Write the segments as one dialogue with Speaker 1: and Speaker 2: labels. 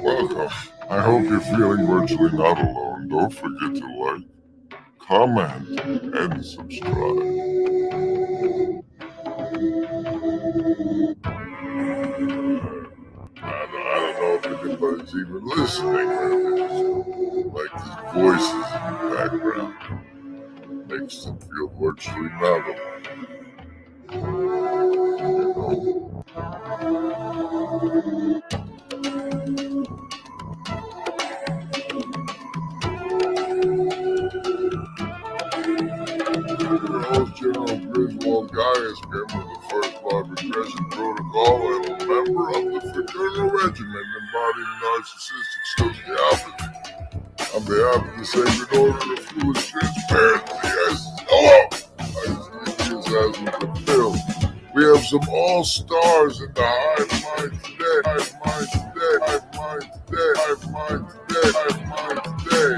Speaker 1: Welcome. I hope you're feeling virtually not alone. Don't forget to like, comment, and subscribe. I don't know if anybody's even listening right now. Like these voices in the background makes them feel virtually not alone. You know? Your host, General Griswold Gaius, member of the First Blood Regression Protocol and a member of the Fraternal Regiment embodying narcissistic sociopathy. On behalf of the Sacred Order of Fluid Transparency, I fulfill. We have some all-stars in the hive mind today. Hive mind today. Hive mind today. Hive mind today. Hive mind today.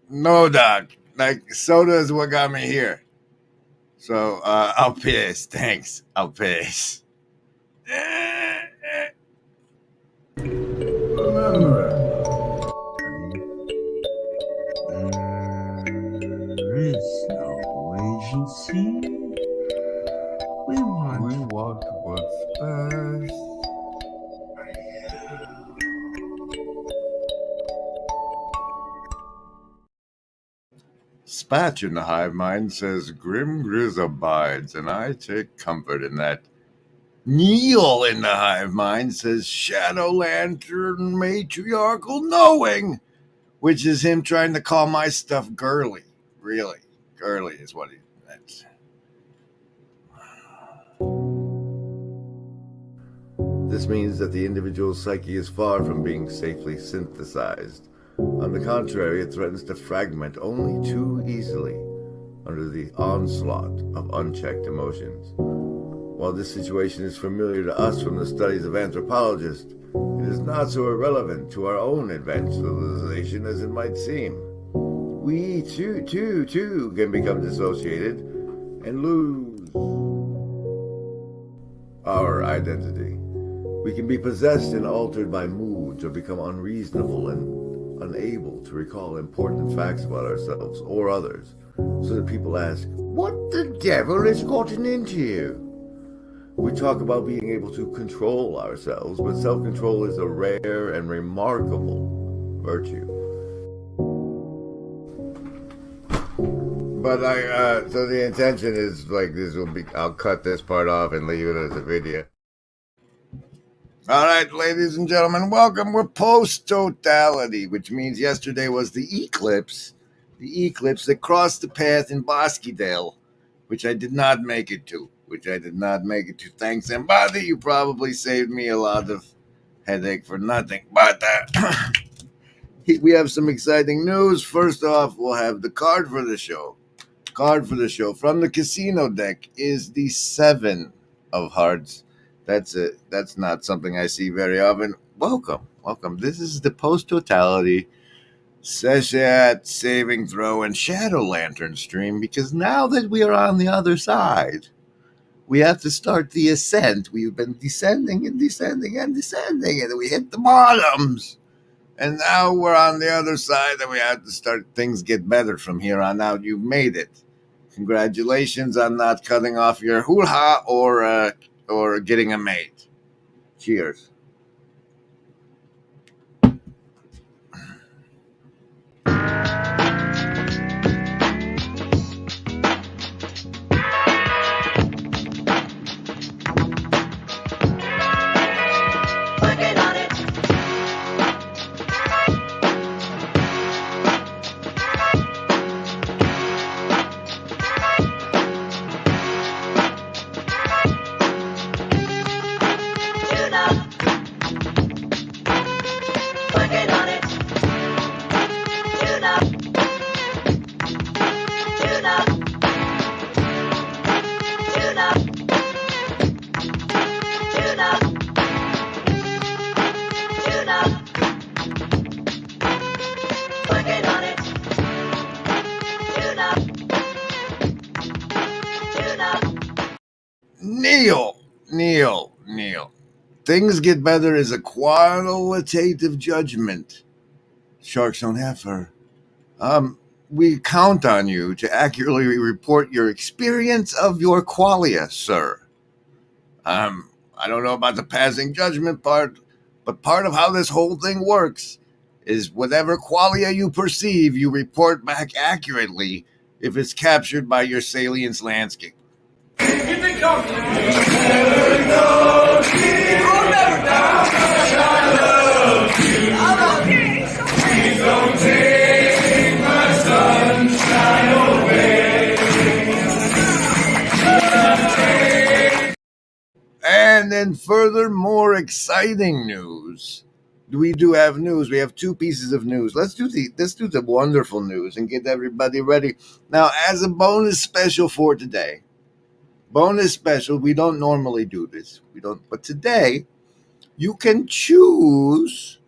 Speaker 2: No, Doc. Like, soda is what got me here. So, I'll piss. Thanks. I'll piss. Remember, there is no agency. We want what's best. Spatch in the hive mind says, Grim Grizz abides, and I take comfort in that. Neil in the hive mind says, Shadow Lantern matriarchal knowing, which is him trying to call my stuff girly. Really, girly is what he meant. This means that the individual's psyche is far from being safely synthesized. On the contrary, it threatens to fragment only too easily under the onslaught of unchecked emotions. While this situation is familiar to us from the studies of anthropologists, it is not so irrelevant to our own advanced civilization as it might seem. We too can become dissociated and lose our identity. We can be possessed and altered by moods or become unreasonable and unable to recall important facts about ourselves or others, so that people ask, what the devil has gotten into you? We talk about being able to control ourselves, but self-control is a rare and remarkable virtue. But so the intention is like this will be, I'll cut this part off and leave it as a video. All right, ladies and gentlemen, welcome. We're post-totality, which means yesterday was the eclipse that crossed the path in Boskydale, which I did not make it to. Thanks, Embody. You probably saved me a lot of headache for nothing. But we have some exciting news. First off, we'll have the card for the show. From the casino deck is the 7 of Hearts. That's not something I see very often. Welcome. This is the post-totality Seshat, saving throw, and Shadow Lantern stream, because now that we are on the other side, we have to start the ascent. We've been descending, and we hit the bottoms. And now we're on the other side, and we have to start. Things get better from here on out. You've made it. Congratulations on not cutting off your hoo-ha or getting a mate. Cheers. Neil. Things get better is a qualitative judgment. Sharks don't have fur. We count on you to accurately report your experience of your qualia, sir. I don't know about the passing judgment part, but part of how this whole thing works is whatever qualia you perceive, you report back accurately if it's captured by your salience landscape.
Speaker 3: Here they come. Never know me. I'll never die. I love you. Please don't take my sunshine away.
Speaker 2: And then further, more exciting news. We do have news. We have 2 pieces of news. Let's do the wonderful news and get everybody ready. Now, as a bonus special for today, we don't normally do this. But today, you can choose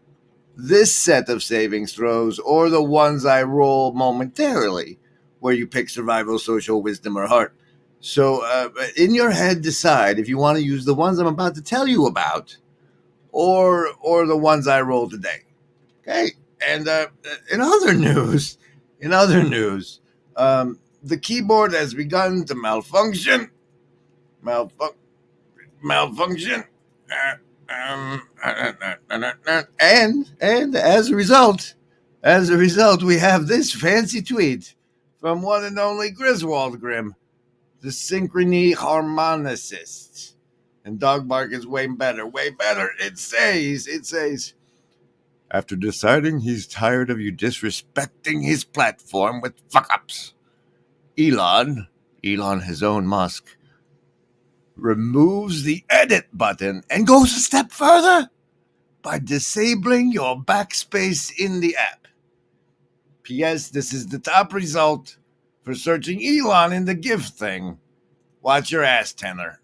Speaker 2: this set of savings throws or the ones I roll momentarily, where you pick survival, social, wisdom, or heart. So in your head, decide if you want to use the ones I'm about to tell you about or the ones I roll today. Okay? And in other news, the keyboard has begun to malfunction. And as a result, we have this fancy tweet from one and only Griswold Grimm, the synchrony harmonicist. And Dog Bark is way better, way better. It says, after deciding he's tired of you disrespecting his platform with fuck-ups, Elon his own Musk, removes the edit button and goes a step further by disabling your backspace in the app. P.S. This is the top result for searching Elon in the GIF thing. Watch your ass, Tanner.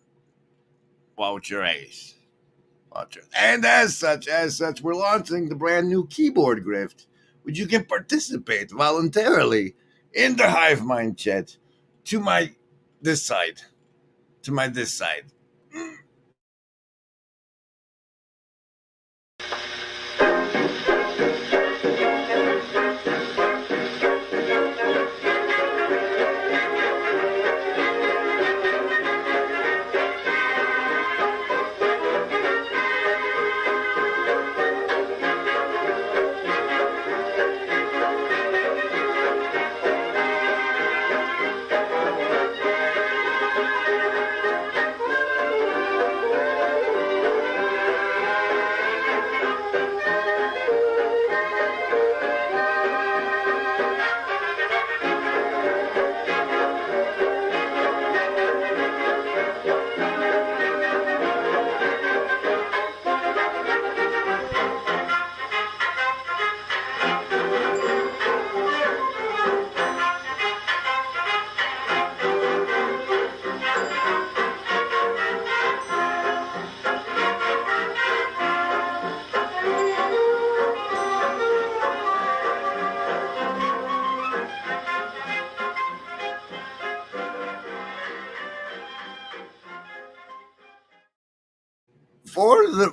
Speaker 2: Watch your ass. And as such, we're launching the brand new keyboard grift, which you can participate voluntarily in the Hive Mind chat to my this side.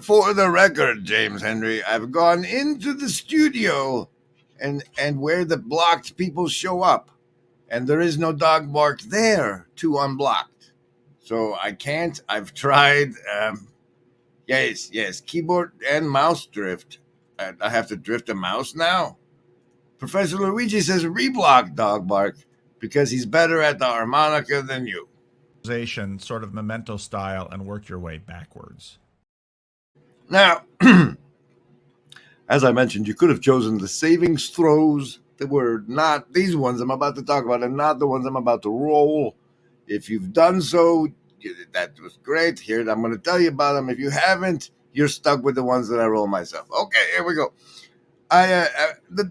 Speaker 2: For the record, James Henry, I've gone into the studio and where the blocked people show up, and there is no Dog Bark there to unblock. So I can't. I've tried. Yes, keyboard and mouse drift. I have to drift a mouse now. Professor Luigi says reblock Dog Bark because he's better at the harmonica than you.
Speaker 4: Sort of memento style, and work your way backwards.
Speaker 2: Now, as I mentioned, you could have chosen the savings throws that were not these ones I'm about to talk about and not the ones I'm about to roll. If you've done so, that was great. Here, I'm going to tell you about them. If you haven't, you're stuck with the ones that I roll myself. Okay, here we go. The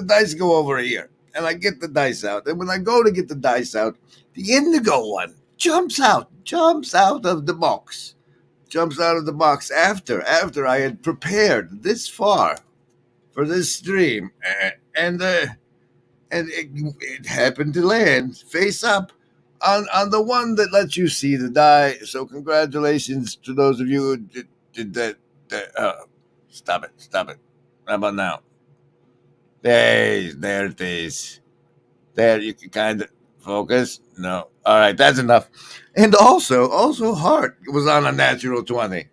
Speaker 2: dice go over here, and I get the dice out. And when I go to get the dice out, the indigo one jumps out of the box. Jumps out of the box after I had prepared this far for this stream, and it happened to land face up on the one that lets you see the die. So congratulations to those of you who did that. Stop it. How about now? There it is. There, you can kind of focus. No. All right, that's enough. And also Heart was on a natural 20.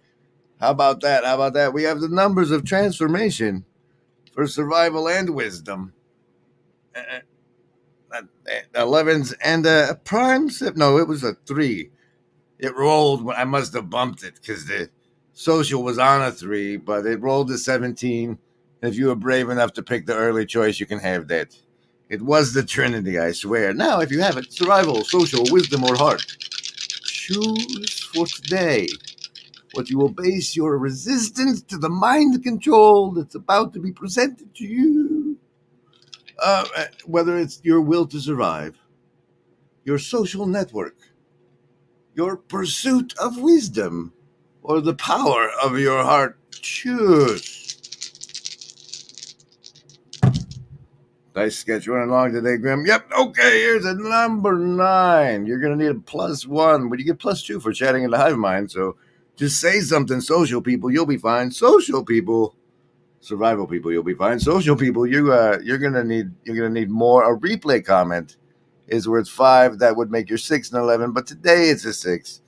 Speaker 2: How about that? We have the numbers of transformation for survival and wisdom. 11s and a prime. No, it was a 3. It rolled. I must have bumped it because the social was on a 3, but it rolled a 17. If you were brave enough to pick the early choice, you can have that. It was the Trinity, I swear. Now, if you have it, survival, social, wisdom, or heart, choose for today what you will base your resistance to the mind control that's about to be presented to you. Whether it's your will to survive, your social network, your pursuit of wisdom, or the power of your heart, choose. Dice sketch running along today, Grim. Yep, okay, here's a number 9. You're going to need a +1, but you get +2 for chatting in the hive mind, so just say something, social people, you'll be fine. Social people, survival people, you'll be fine. Social people, you're gonna need more. A replay comment is worth 5. That would make your 6 and 11, but today it's a 6.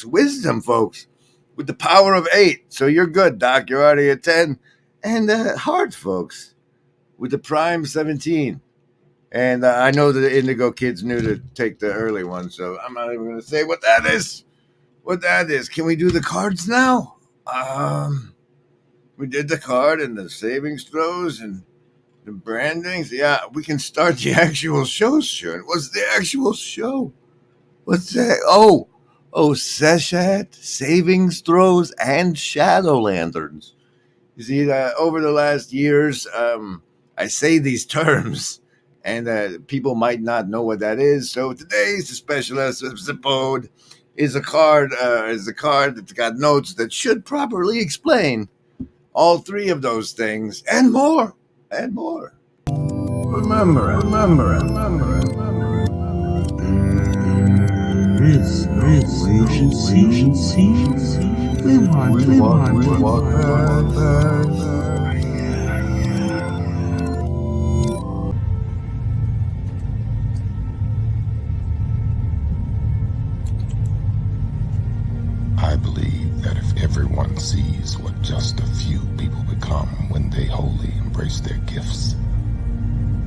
Speaker 2: Wisdom, folks, with the power of 8. So you're good, Doc. You're already at 10. And heart, folks, with the prime 17. And I know the Indigo kids knew to take the early one, so I'm not even going to say what that is. Can we do the cards now? We did the card and the savings throws and the brandings. Yeah, we can start the actual show soon. What's the actual show? What's that? Oh, Seshat, savings throws, and shadow lanterns. You see, over the last years, I say these terms, and people might not know what that is. So today's special episode is a card that's got notes that should properly explain all three of those things and more. Remember it.
Speaker 5: This we want
Speaker 6: I believe that if everyone sees what just a few people become when they wholly embrace their gifts,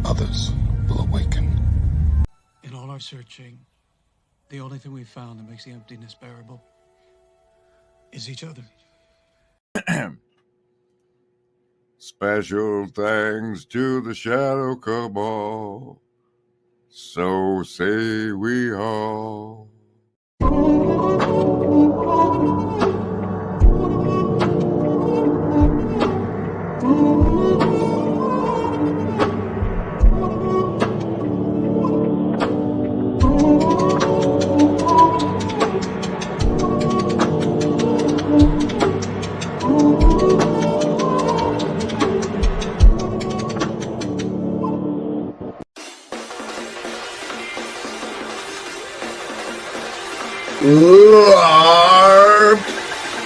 Speaker 6: others will awaken.
Speaker 7: In all our searching, the only thing we've found that makes the emptiness bearable is each other.
Speaker 1: Special thanks to the Shadow Cabal. So say we all.
Speaker 2: LARP.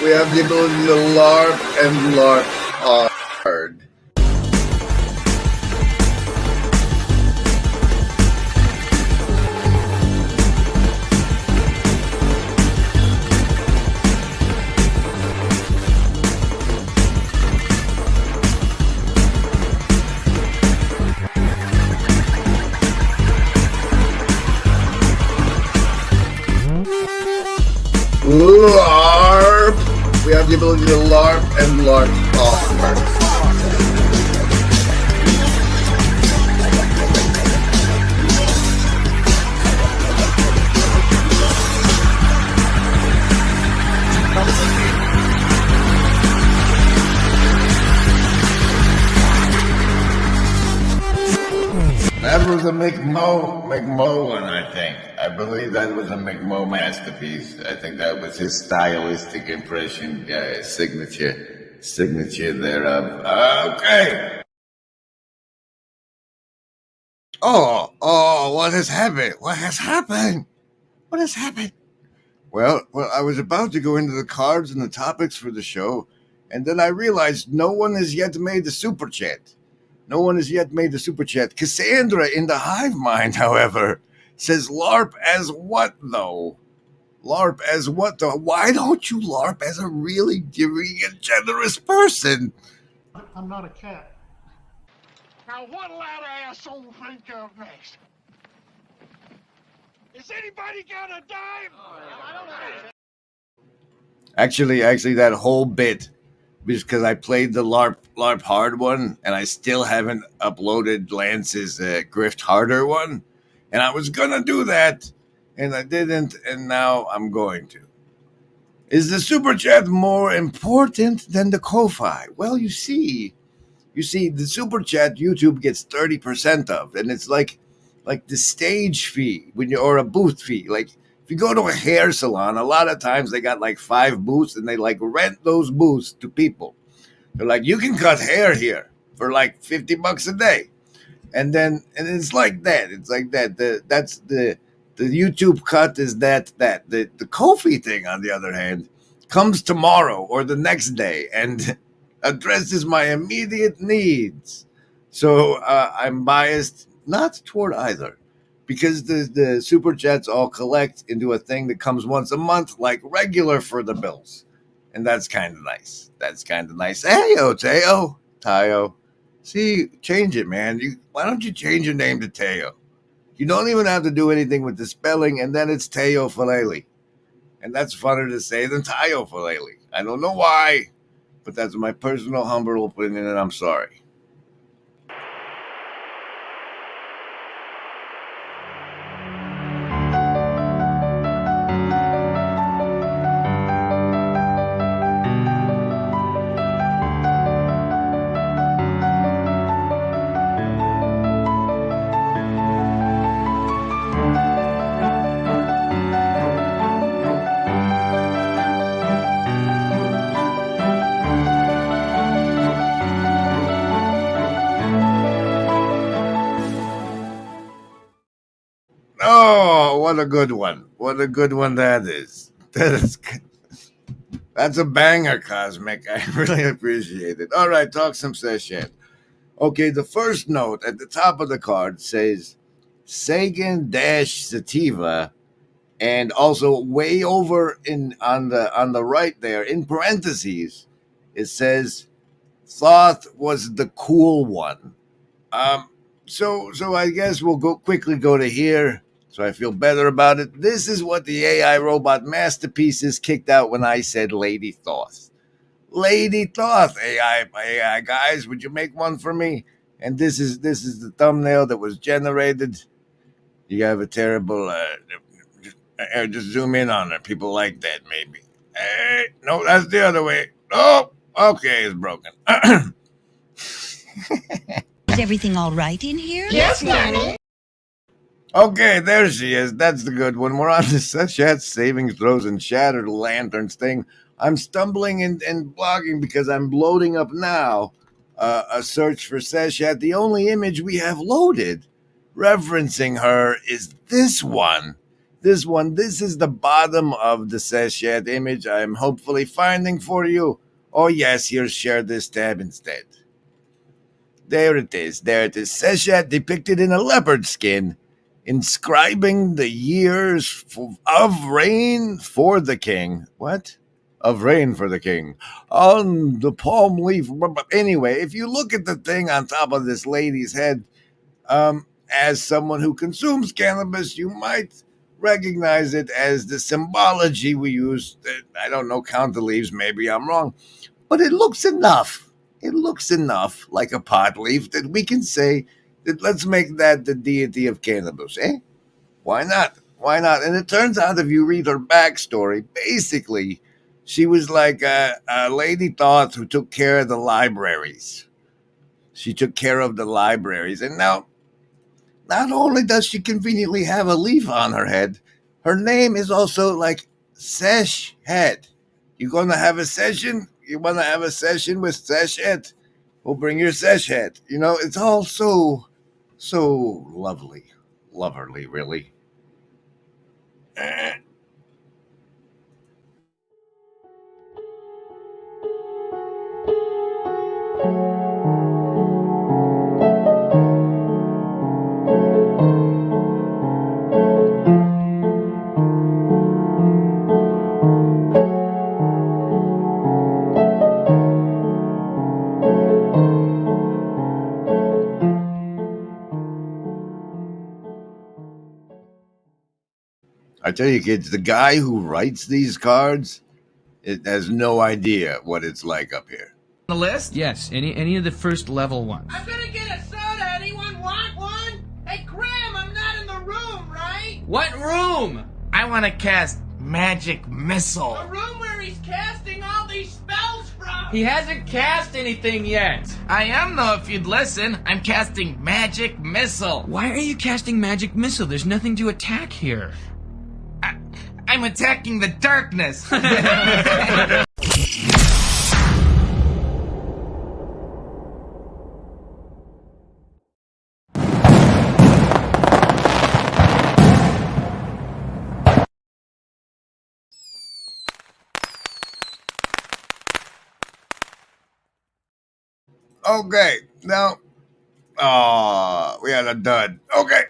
Speaker 2: We have the ability to LARP and LARP hard. LARP. We have the ability to LARP and LARP hard. That was a McMo one, I think. I believe that was a McMo masterpiece. I think that was his stylistic impression, signature thereof. Okay. Oh, what has happened? Well, I was about to go into the cards and the topics for the show, and then I realized no one has yet made the super chat. Cassandra in the Hive Mind, however, says LARP as what, though? Why don't you LARP as a really giving and generous person?
Speaker 8: I'm not a cat.
Speaker 3: Now what'll that asshole think of next? Is anybody got a dime? I don't know.
Speaker 2: Actually, that whole bit, because I played the LARP hard one, and I still haven't uploaded Lance's Grift harder one, and I was gonna do that, and I didn't, and now I'm going to. Is the super chat more important than the Ko-Fi? Well, you see, the super chat YouTube gets 30% of, and it's like the stage fee or a booth fee. Like if you go to a hair salon, a lot of times they got like 5 booths, and they like rent those booths to people. They're like, you can cut hair here for like $50 a day, and it's like that. That's the YouTube cut is that. The Ko-Fi thing, on the other hand, comes tomorrow or the next day and addresses my immediate needs. So I'm biased not toward either, because the super chats all collect into a thing that comes once a month, like regular for the bills, and that's kind of nice. Hey, Tayo. See, change it, man. Why don't you change your name to Teo? You don't even have to do anything with the spelling, and then it's Teo Falele. And that's funner to say than Tayo Falele. I don't know why, but that's my personal humble opinion, and I'm sorry. Oh, what a good one. What a good one that is. That's a banger, Cosmic. I really appreciate it. All right, talk some Seshat. Okay, the first note at the top of the card says Sagan dash Sativa, and also way over on the right there in parentheses, it says Thoth was the cool one. So I guess we'll quickly go to here. So I feel better about it. This is what the AI robot masterpieces kicked out when I said Lady Thoth. Lady Thoth, AI guys, would you make one for me? And this is the thumbnail that was generated. You have a terrible. Just zoom in on it. People like that, maybe. No, that's the other way. Oh, okay, it's broken.
Speaker 9: Is everything all right in here?
Speaker 3: Yes, Nanny.
Speaker 2: Okay, there she is. That's the good one. We're on the Seshat saving throws and shattered lanterns thing. I'm stumbling and blogging because I'm loading up now a search for Seshat. The only image we have loaded referencing her is this one. This is the bottom of the Seshat image I'm hopefully finding for you. Oh, yes, here, share this tab instead. There it is. Seshat depicted in a leopard skin, inscribing the years of reign for the king. What? Of reign for the king. On the palm leaf. Anyway, if you look at the thing on top of this lady's head, as someone who consumes cannabis, you might recognize it as the symbology we use. I don't know, count the leaves, maybe I'm wrong. But it looks enough. It looks enough like a pot leaf that we can say that let's make that the deity of cannabis, eh? Why not? Why not? And it turns out if you read her backstory, basically, she was like a Lady Thoth who took care of the libraries. She took care of the libraries. And now, not only does she conveniently have a leaf on her head, her name is also like Seshat. You going to have a session? You want to have a session with Seshat? Well, bring your Seshat. You know, it's all so lovely. Loverly, really. I tell you, kids, the guy who writes these cards has no idea what it's like up here.
Speaker 3: The list?
Speaker 10: Yes, any of the first level ones.
Speaker 3: I'm gonna get a soda. Anyone want one? Hey, Graham, I'm not in the room, right?
Speaker 10: What room?
Speaker 3: I want to cast Magic Missile. The room where he's casting all these spells from.
Speaker 10: He hasn't cast anything yet.
Speaker 3: I am, though, if you'd listen. I'm casting Magic Missile.
Speaker 10: Why are you casting Magic Missile? There's nothing to attack here.
Speaker 3: I'm attacking the darkness.
Speaker 2: Okay, now, we had a dud. Okay,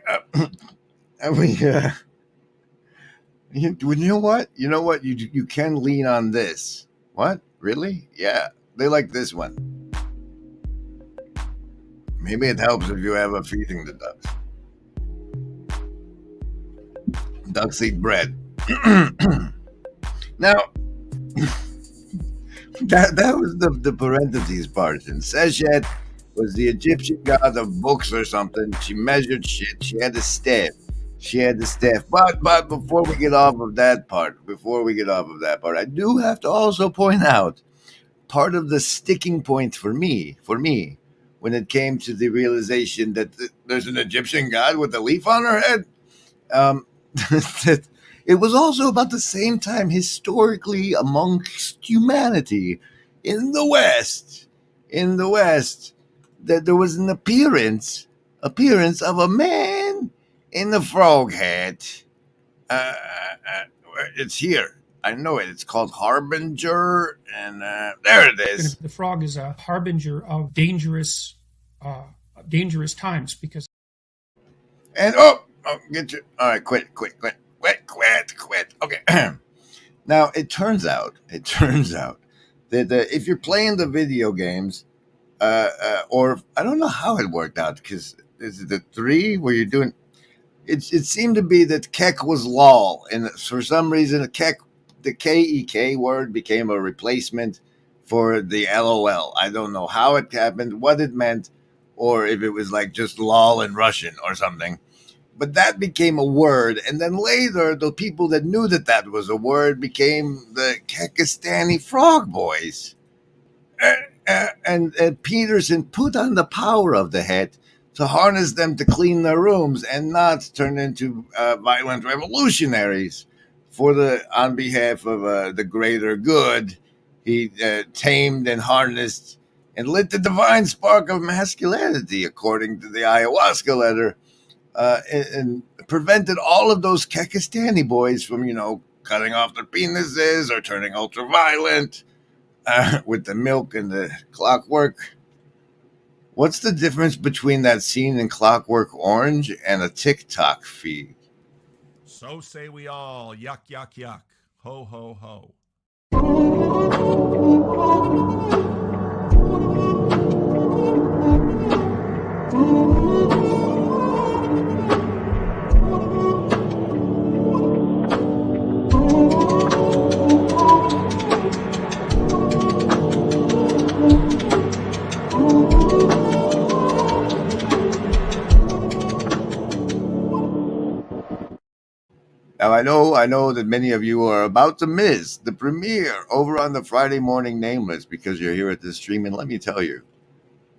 Speaker 2: you know what? You know what? You can lean on this. What? Really? Yeah, they like this one. Maybe it helps if you have a feeding the ducks. Ducks eat bread. Now, that was the parentheses part. And Seshat was the Egyptian god of books or something. She measured shit. She had a staff. But before we get off of that part, I do have to also point out part of the sticking point for me, when it came to the realization that there's an Egyptian god with a leaf on her head. That it was also about the same time historically amongst humanity in the West, that there was an appearance of a man in a frog hat. It's here. I know it. It's called Harbinger, and there it is.
Speaker 8: The frog is a harbinger of dangerous times because.
Speaker 2: And get you. All right, quit. Okay. Now it turns out that if you're playing the video games, or I don't know how it worked out, because is it the 3 where you're doing? It seemed to be that kek was lol, and for some reason the KEK word became a replacement for the LOL. I don't know how it happened, what it meant, or if it was like just lol in Russian or something. But that became a word, and then later the people that knew that was a word became the Kekistani Frog Boys. And Peterson put on the power of the hat to harness them to clean their rooms and not turn into violent revolutionaries. On behalf of the greater good, he tamed and harnessed and lit the divine spark of masculinity, according to the ayahuasca letter, and prevented all of those Kekistani boys from, cutting off their penises or turning ultra-violent with the milk and the clockwork. What's the difference between that scene in Clockwork Orange and a TikTok feed?
Speaker 4: So say we all. Yuck, yuck, yuck. Ho, ho, ho.
Speaker 2: Now, I know that many of you are about to miss the premiere over on the Friday Morning Nameless because you're here at this stream. And let me tell you,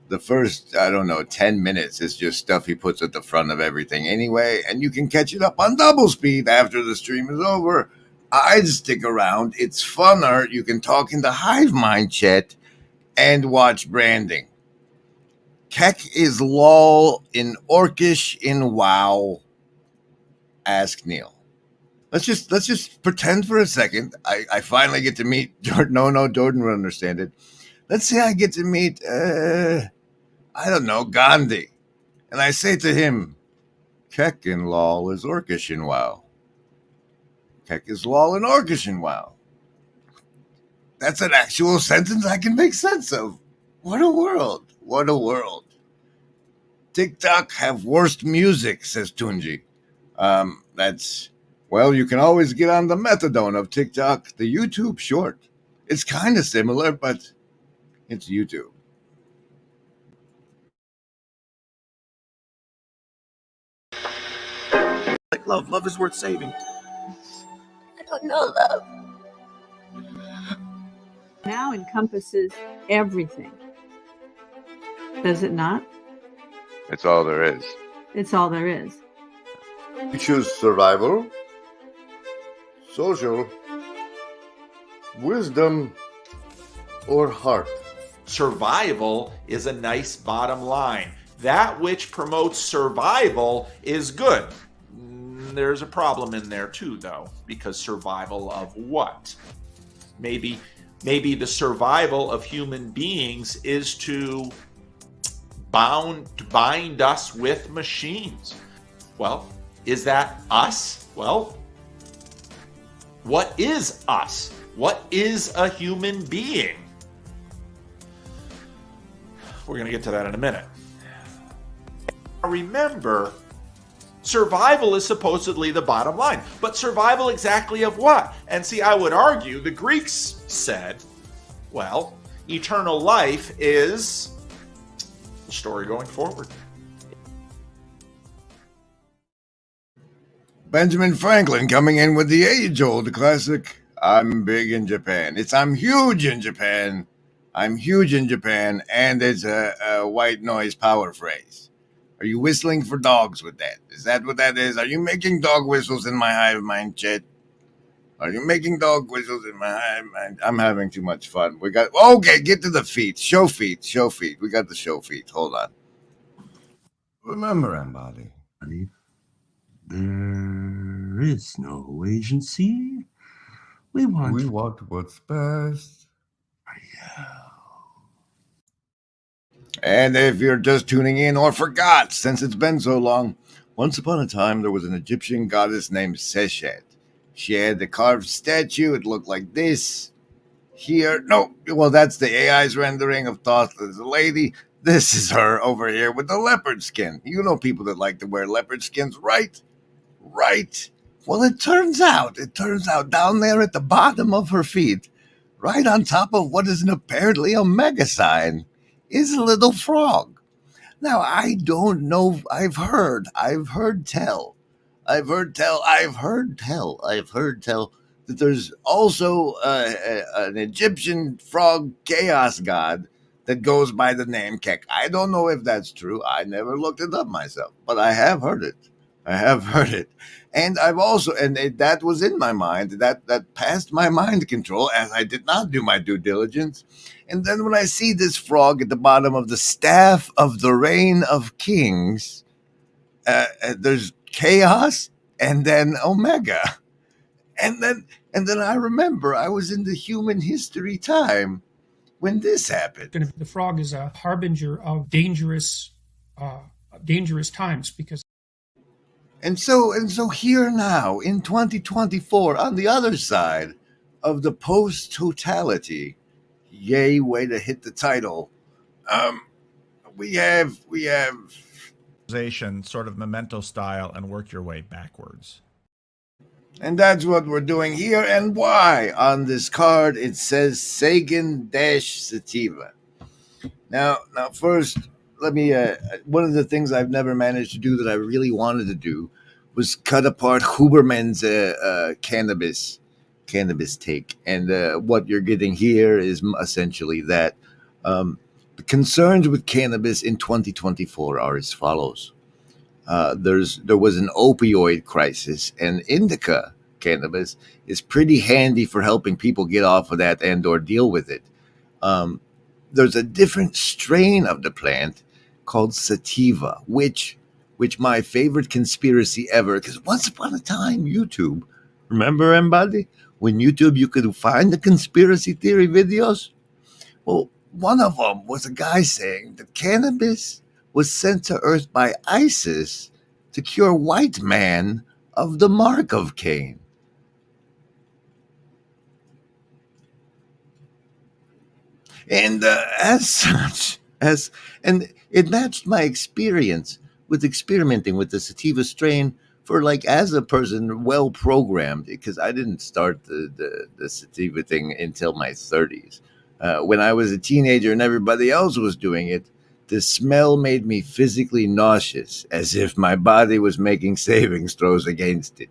Speaker 2: the first, 10 minutes is just stuff he puts at the front of everything anyway. And you can catch it up on double speed after the stream is over. I'd stick around. It's funner. You can talk in the Hive Mind chat and watch branding. Kek is lol in Orcish in WoW. Ask Neil. Let's just pretend for a second. I finally get to meet Jordan. No, Jordan will understand it. Let's say I get to meet, Gandhi. And I say to him, Kek in lol is Orcish in WoW. Kek is lol in Orcish in WoW. That's an actual sentence I can make sense of. What a world. What a world. TikTok have worst music, says Tunji. You can always get on the methadone of TikTok, the YouTube short. It's kind of similar, but it's YouTube.
Speaker 11: Like love. Love is worth saving.
Speaker 12: I don't know love.
Speaker 13: Now encompasses everything. Does it not?
Speaker 14: It's all there is.
Speaker 13: It's all there is.
Speaker 5: You choose survival, social, wisdom, or heart.
Speaker 15: Survival is a nice bottom line. That which promotes survival is good. There's a problem in there too, though, because survival of what? Maybe the survival of human beings is to bind us with machines. Well, is that us? Well, what is us? What is a human being? We're going to get to that in a minute. Remember, survival is supposedly the bottom line. But survival exactly of what? And see, I would argue the Greeks said, well, eternal life is the story going forward.
Speaker 2: Benjamin Franklin coming in with the age-old classic, I'm big in Japan. I'm huge in Japan. I'm huge in Japan, and it's a white noise power phrase. Are you whistling for dogs with that? Is that what that is? Are you making dog whistles in my hive mind, Chet? Are you making dog whistles in my hive mind? I'm having too much fun. We got, okay, get to the feet. Show feet. We got the show feet. Hold on. Remember, Embody.
Speaker 16: There is no agency. We want
Speaker 2: what's best. And if you're just tuning in or forgot, since it's been so long, once upon a time there was an Egyptian goddess named Seshat. She had the carved statue. It looked like this. Here, no, well, that's the AI's rendering of Thoth as a lady. This is her over here with the leopard skin. You know people that like to wear leopard skins, right? Right. Well, it turns out down there at the bottom of her feet, right on top of what is an apparently omega sign, is a little frog. Now, I don't know. I've heard tell that there's also an Egyptian frog chaos god that goes by the name Kek. I don't know if that's true. I never looked it up myself, but I have heard it. And I've also, that was in my mind, that passed my mind control, as I did not do my due diligence. And then when I see this frog at the bottom of the staff of the reign of kings, there's chaos and then omega. And then I remember I was in the human history time when this happened.
Speaker 8: The frog is a harbinger of dangerous times, because.
Speaker 2: And so here now in 2024, on the other side of the post-totality, yay, way to hit the title. We have
Speaker 4: sort of memento style, and work your way backwards.
Speaker 2: And that's what we're doing here. And why? On this card, it says Sagan-Sativa. Now, first, let me, one of the things I've never managed to do that I really wanted to do was cut apart Huberman's cannabis take. And what you're getting here is essentially that the concerns with cannabis in 2024 are as follows. There was an opioid crisis, and indica cannabis is pretty handy for helping people get off of that and or deal with it. There's a different strain of the plant called sativa, which my favorite conspiracy ever, because once upon a time, YouTube, remember, everybody? When YouTube, you could find the conspiracy theory videos? Well, one of them was a guy saying that cannabis was sent to Earth by ISIS to cure white man of the mark of Cain. And as such, and it matched my experience with experimenting with the sativa strain for, like, as a person well programmed, because I didn't start the sativa thing until my 30s. When I was a teenager and everybody else was doing it, the smell made me physically nauseous, as if my body was making savings throws against it.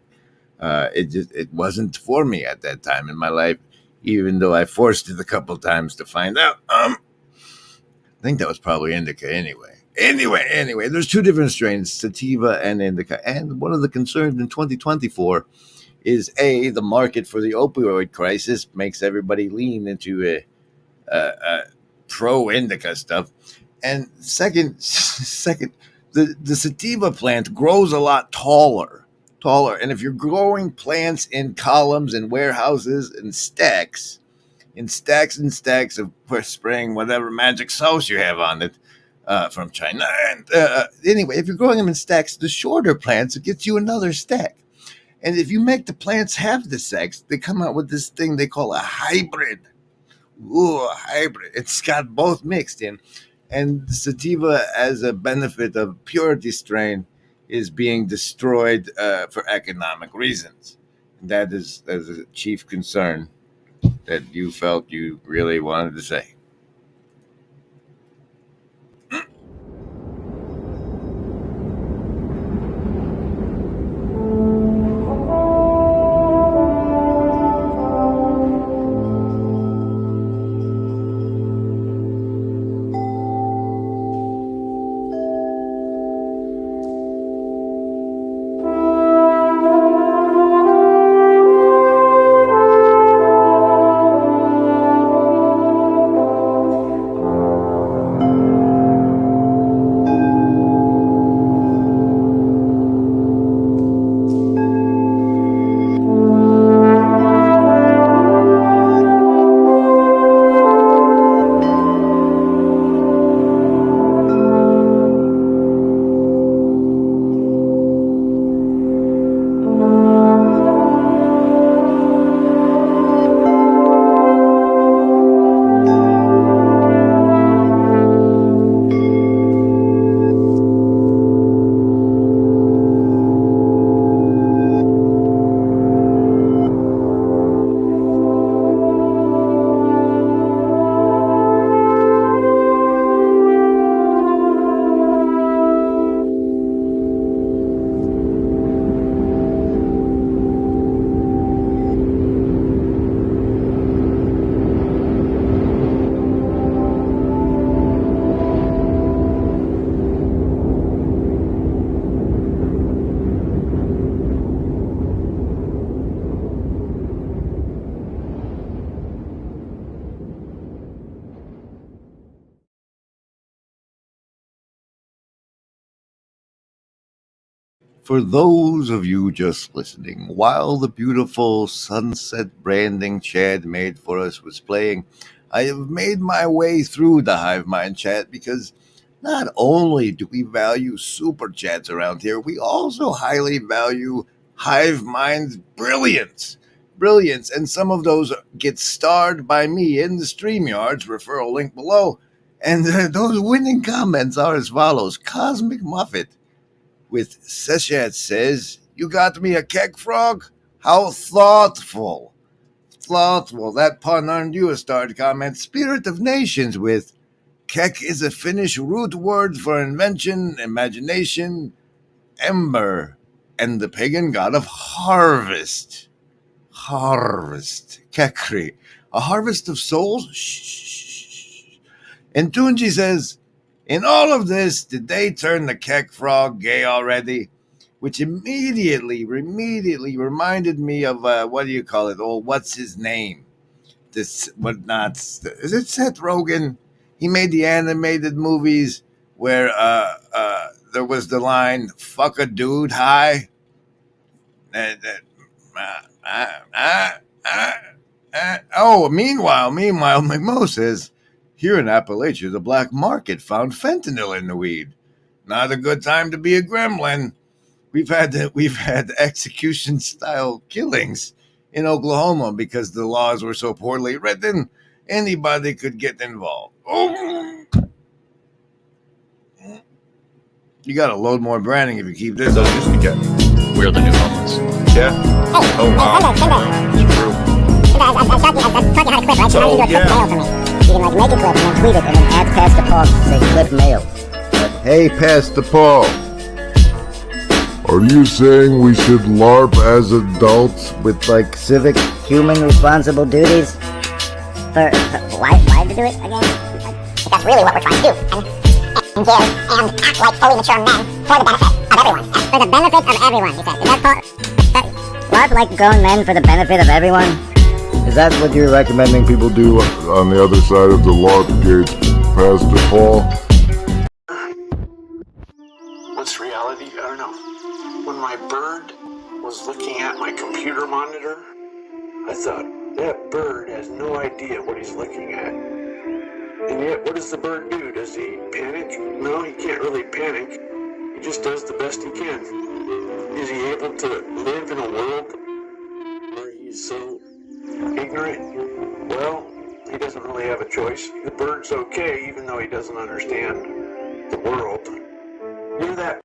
Speaker 2: It wasn't for me at that time in my life, even though I forced it a couple times to find out. I think that was probably indica anyway. Anyway, there's two different strains, sativa and indica. And one of the concerns in 2024 is, A, the market for the opioid crisis makes everybody lean into pro-indica stuff. And second, the sativa plant grows a lot taller. And if you're growing plants in columns and warehouses and stacks of spraying whatever magic sauce you have on it from China. And anyway, if you're growing them in stacks, the shorter plants, it gets you another stack. And if you make the plants have the sex, they come out with this thing they call a hybrid. Ooh, a hybrid. It's got both mixed in. and sativa as a benefit of purity strain is being destroyed for economic reasons. That is a chief concern that you felt you really wanted to say. For those of you just listening, while the beautiful sunset branding Chad made for us was playing, I have made my way through the Hive Mind chat because not only do we value super chats around here, we also highly value Hive Mind's brilliance. And some of those get starred by me in the StreamYard's referral link below. And those winning comments are as follows. Cosmic Muffet with Seshat says, "You got me a keg frog? How thoughtful. That pun earned you a starred comment." Spirit of Nations with, "Kek is a Finnish root word for invention, imagination, ember, and the pagan god of harvest. Kekri. A harvest of souls? Shh. And Tunji says, "In all of this, did they turn the Kek frog gay already?" Which immediately reminded me of, what do you call it? Oh, what's his name? Is it Seth Rogen? He made the animated movies where there was the line, "Fuck a dude, hi." Meanwhile, McMo says, "Here in Appalachia, the black market found fentanyl in the weed. Not a good time to be a gremlin. We've had execution-style killings in Oklahoma because the laws were so poorly written, anybody could get involved." Oh. You got to load more branding if you keep this.
Speaker 17: Those used to get. We're the new homeless. Yeah. Oh wow. True. I taught you how to clip, right? So how do you do a clip mail for me? You can like make a clip and then tweet it and then add Pastor Paul and say clip mail.
Speaker 2: Hey, Pastor Paul.
Speaker 1: Are you saying we should LARP as adults
Speaker 2: with like civic
Speaker 18: human responsible duties? For why to do it again? That's really what we're trying to do. And give and act like fully mature men for the benefit of everyone. For the benefit of everyone, he said. Is that part? LARP like grown men for the benefit of everyone?
Speaker 2: Is that what you're recommending people do
Speaker 1: on the other side of the LARP gate, Pastor Paul?
Speaker 19: What's reality? I don't know. When my bird was looking at my computer monitor, I thought, that bird has no idea what he's looking at. And yet, what does the bird do? Does he panic? No, he can't really panic. He just does the best he can. Is he able to live in a world where he's so ignorant? Well, he doesn't really have a choice. The bird's okay, even though he doesn't understand the world. You're that.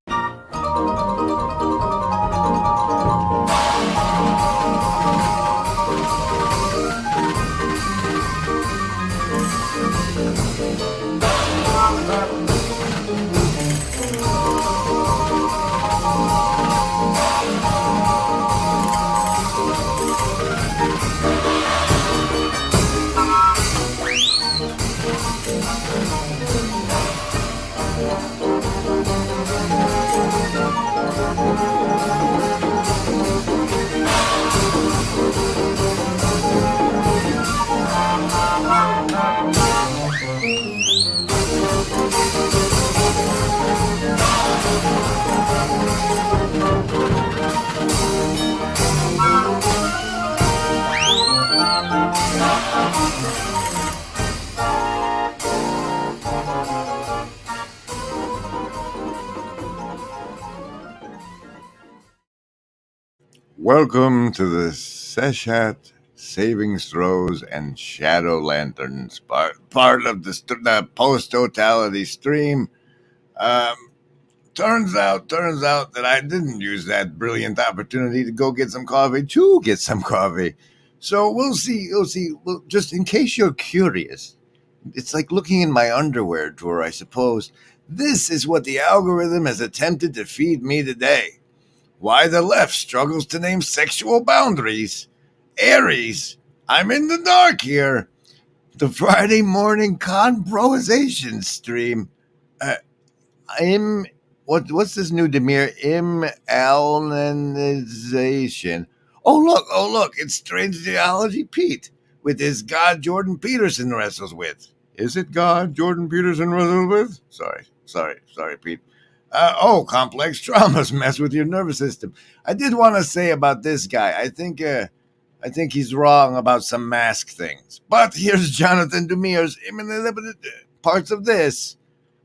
Speaker 2: Welcome to the Seshat Savings Throws and Shadow Lanterns part of the post-totality stream. Turns out that I didn't use that brilliant opportunity to go get some coffee. So we'll see. Well, just in case you're curious, it's like looking in my underwear drawer, I suppose. This is what the algorithm has attempted to feed me today. Why the left struggles to name sexual boundaries. Aries, I'm in the dark here. The Friday morning conversation stream. What's this new Demir? Imalnization. Oh look, it's Strange Geology Pete with his God Jordan Peterson wrestles with. Is it God Jordan Peterson wrestles with? Sorry, Pete. Complex traumas mess with your nervous system. I did want to say about this guy. I think he's wrong about some mask things. But here's Jonathan Demir's parts of this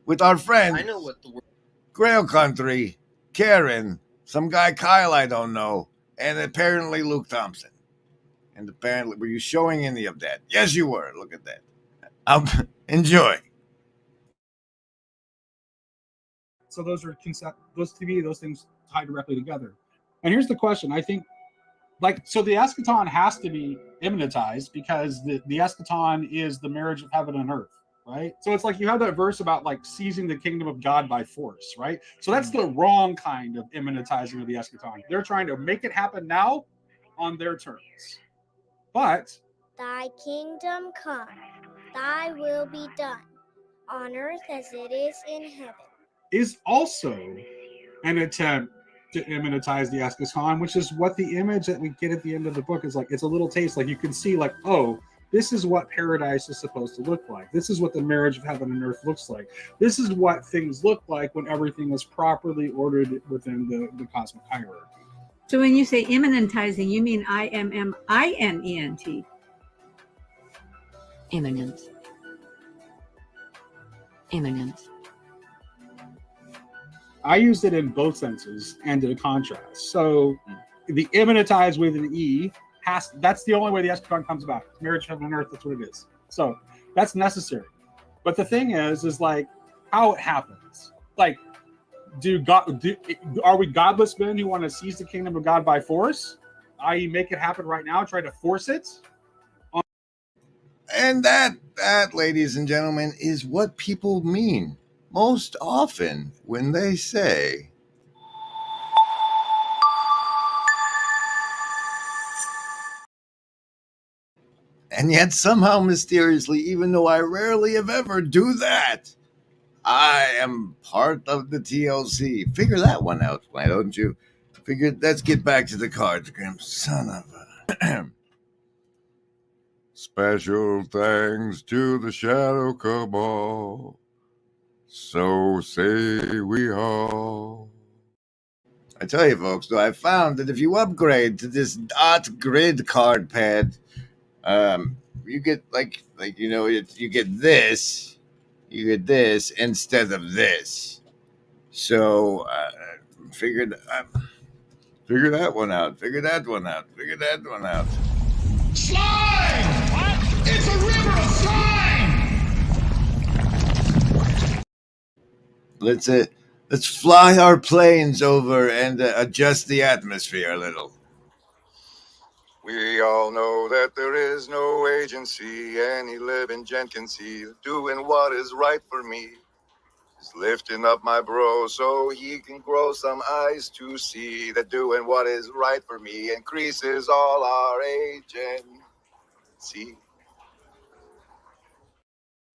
Speaker 2: with our friend.
Speaker 20: I know what the word.
Speaker 2: Grail Country, Karen, some guy Kyle I don't know, and apparently Luke Thompson. And apparently, were you showing any of that? Yes, you were. Look at that. Enjoy.
Speaker 21: So those are those things tie directly together. And here's the question: I think, so the eschaton has to be immanentized because the eschaton is the marriage of heaven and earth, right? So it's like you have that verse about like seizing the kingdom of God by force, right? So that's the wrong kind of immanentizing of the eschaton. They're trying to make it happen now on their terms. But
Speaker 22: thy kingdom come, thy will be done, on earth as it is in heaven,
Speaker 21: is also an attempt to immanentize the eschaton, which is what the image that we get at the end of the book is like. It's a little taste. Like you can see, like, oh, this is what paradise is supposed to look like. This is what the marriage of heaven and earth looks like. This is what things look like when everything is properly ordered within the cosmic hierarchy.
Speaker 13: So when you say immanentizing, you mean IMMINENT.
Speaker 9: Imminent.
Speaker 21: I used it in both senses and in a contrast. So the immanentize with an E that's the only way the eschaton comes about. Marriage of heaven and earth, that's what it is. So that's necessary. But the thing is like how it happens. Like, are we godless men who want to seize the kingdom of God by force? I.e., make it happen right now, try to force it?
Speaker 2: And that, ladies and gentlemen, is what people mean most often when they say, and yet somehow mysteriously, even though I rarely if ever do that, I am part of the TLC. Figure that one out, why don't you? Let's get back to the cards, Grim. Son of a... Special thanks to the Shadow Cabal. So say we all. I tell you, folks, though, I found that if you upgrade to this dot grid card pad, you get you get this instead of this. So figure that one out. Figure that one out.
Speaker 3: Slime! What? It's a river
Speaker 2: Let's fly our planes over and adjust the atmosphere a little.
Speaker 6: We all know that there is no agency any living gent can see doing what is right for me. Just lifting up my bro so he can grow some eyes to see that doing what is right for me increases all our agency.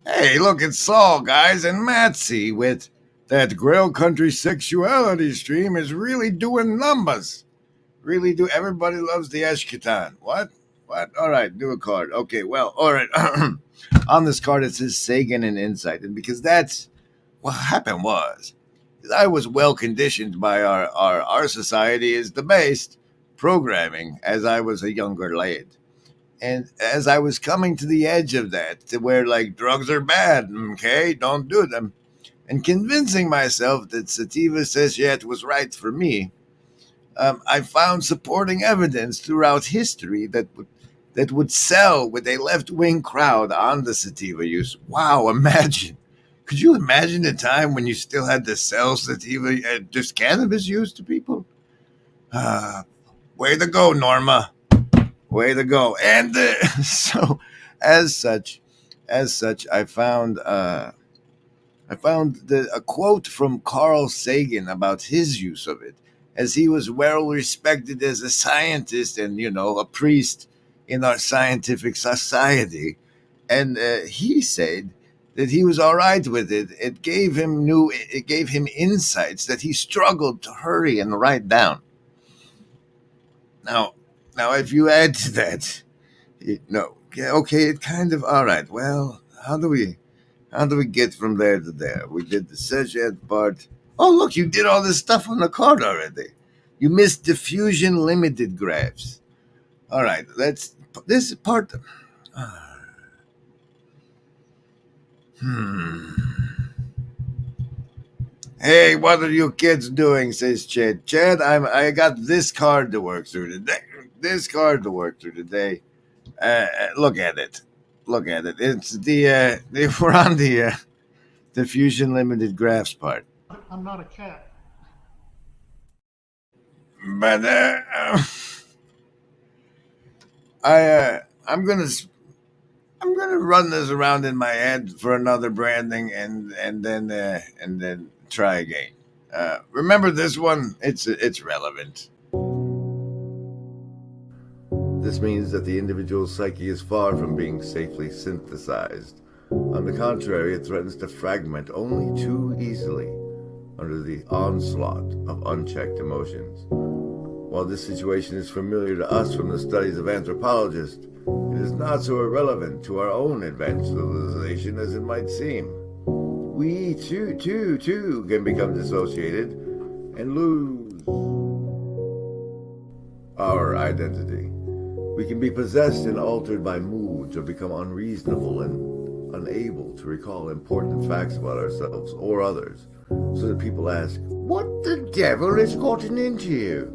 Speaker 2: Hey, look, it's Saul, guys, and Matsy with that Grail Country sexuality stream is really doing numbers. Really do. Everybody loves the Eshkatan. What? All right, do a card. Okay, well, all right. On this card, it says Sagan and Insight. And because that's what happened was, I was well conditioned by our society is the best programming as I was a younger lad. And as I was coming to the edge of that, to where like drugs are bad, okay, don't do them, and convincing myself that sativa Seshat was right for me, I found supporting evidence throughout history that would sell with a left-wing crowd on the sativa use. Wow, imagine. Could you imagine a time when you still had to sell sativa, just cannabis use to people? Way to go, Norma. Way to go. And so, as such, I found a quote from Carl Sagan about his use of it, as he was well respected as a scientist and, a priest in our scientific society. And he said that he was all right with it. It gave him insights that he struggled to hurry and write down. Now, if you add to that, okay, it kind of, all right, well, how do we get from there to there? We did the Seshat part. Oh, look, you did all this stuff on the card already. You missed diffusion limited graphs. All right, this part. Hey, what are you kids doing? Says Chad. Chad, I got this card to work through today. Look at it. It's the we're on the diffusion limited graphs part.
Speaker 21: I'm not a cat.
Speaker 2: But I'm gonna run this around in my head for another branding and then try again. Remember this one? It's relevant.
Speaker 5: This means that the individual's psyche is far from being safely synthesized. On the contrary, it threatens to fragment only too easily under the onslaught of unchecked emotions. While this situation is familiar to us from the studies of anthropologists, it is not so irrelevant to our own advanced civilization as it might seem. We too can become dissociated and lose our identity. We can be possessed and altered by moods or become unreasonable and unable to recall important facts about ourselves or others, so that people ask, "What the devil has gotten into you?"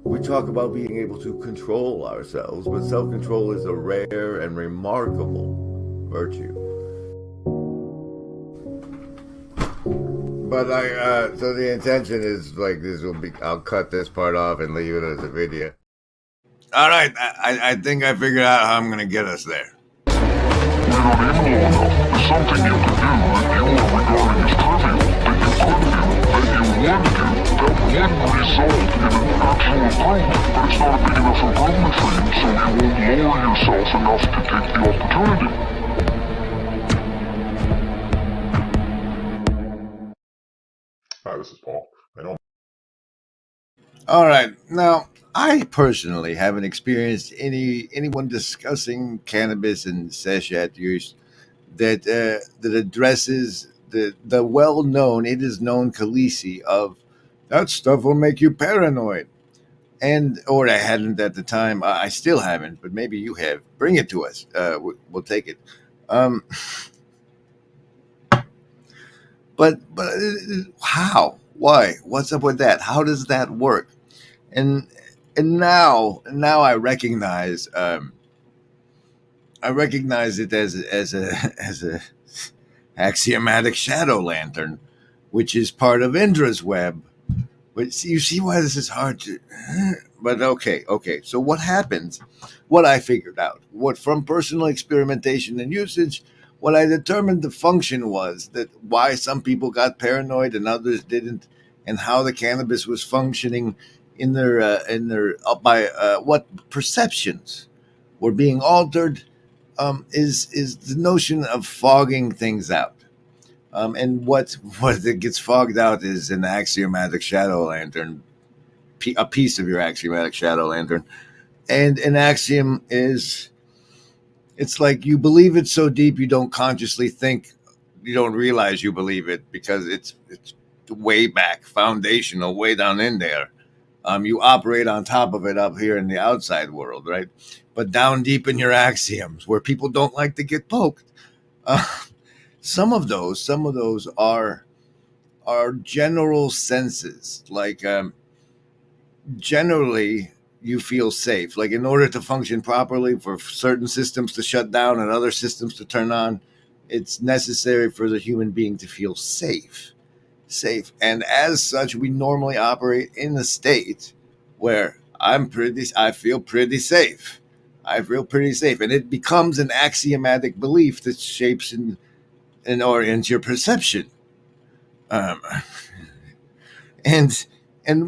Speaker 5: We talk about being able to control ourselves, but self-control is a rare and remarkable virtue.
Speaker 2: But so the intention is like this will be. I'll cut this part off and leave it as a video. All right, I think I figured out how I'm gonna get us there.
Speaker 1: We're not aiming low enough. There's something you can do that you are regarding as trivial, that you could do, that you would do, that would result in an actual improvement, but it's not a big enough improvement for you, so you won't lower yourself enough to take the opportunity. Hi, this is Paul. I know.
Speaker 2: All right, now I personally haven't experienced anyone discussing cannabis and Seshat use that addresses the well-known, it is known Khaleesi of that stuff will make you paranoid. Or I hadn't at the time. I still haven't, but maybe you have. Bring it to us. We'll take it. But how? Why? What's up with that? How does that work? And now I recognize I recognize it as a axiomatic shadow lantern, which is part of Indra's web. But you see why this is hard to. But okay. So what happens? What I figured out, what from personal experimentation and usage, what I determined the function was that why some people got paranoid and others didn't, and how the cannabis was functioning in their by what perceptions were being altered, is the notion of fogging things out. And what it gets fogged out is an axiomatic shadow lantern, a piece of your axiomatic shadow lantern. And an axiom is, it's like you believe it so deep you don't consciously think, you don't realize you believe it because it's way back, foundational, way down in there. You operate on top of it up here in the outside world, right? But down deep in your axioms, where people don't like to get poked, some of those are general senses. Like generally, you feel safe. Like in order to function properly, for certain systems to shut down and other systems to turn on, it's necessary for the human being to feel safe. And as such, we normally operate in a state where I feel pretty safe. And it becomes an axiomatic belief that shapes and orients your perception. And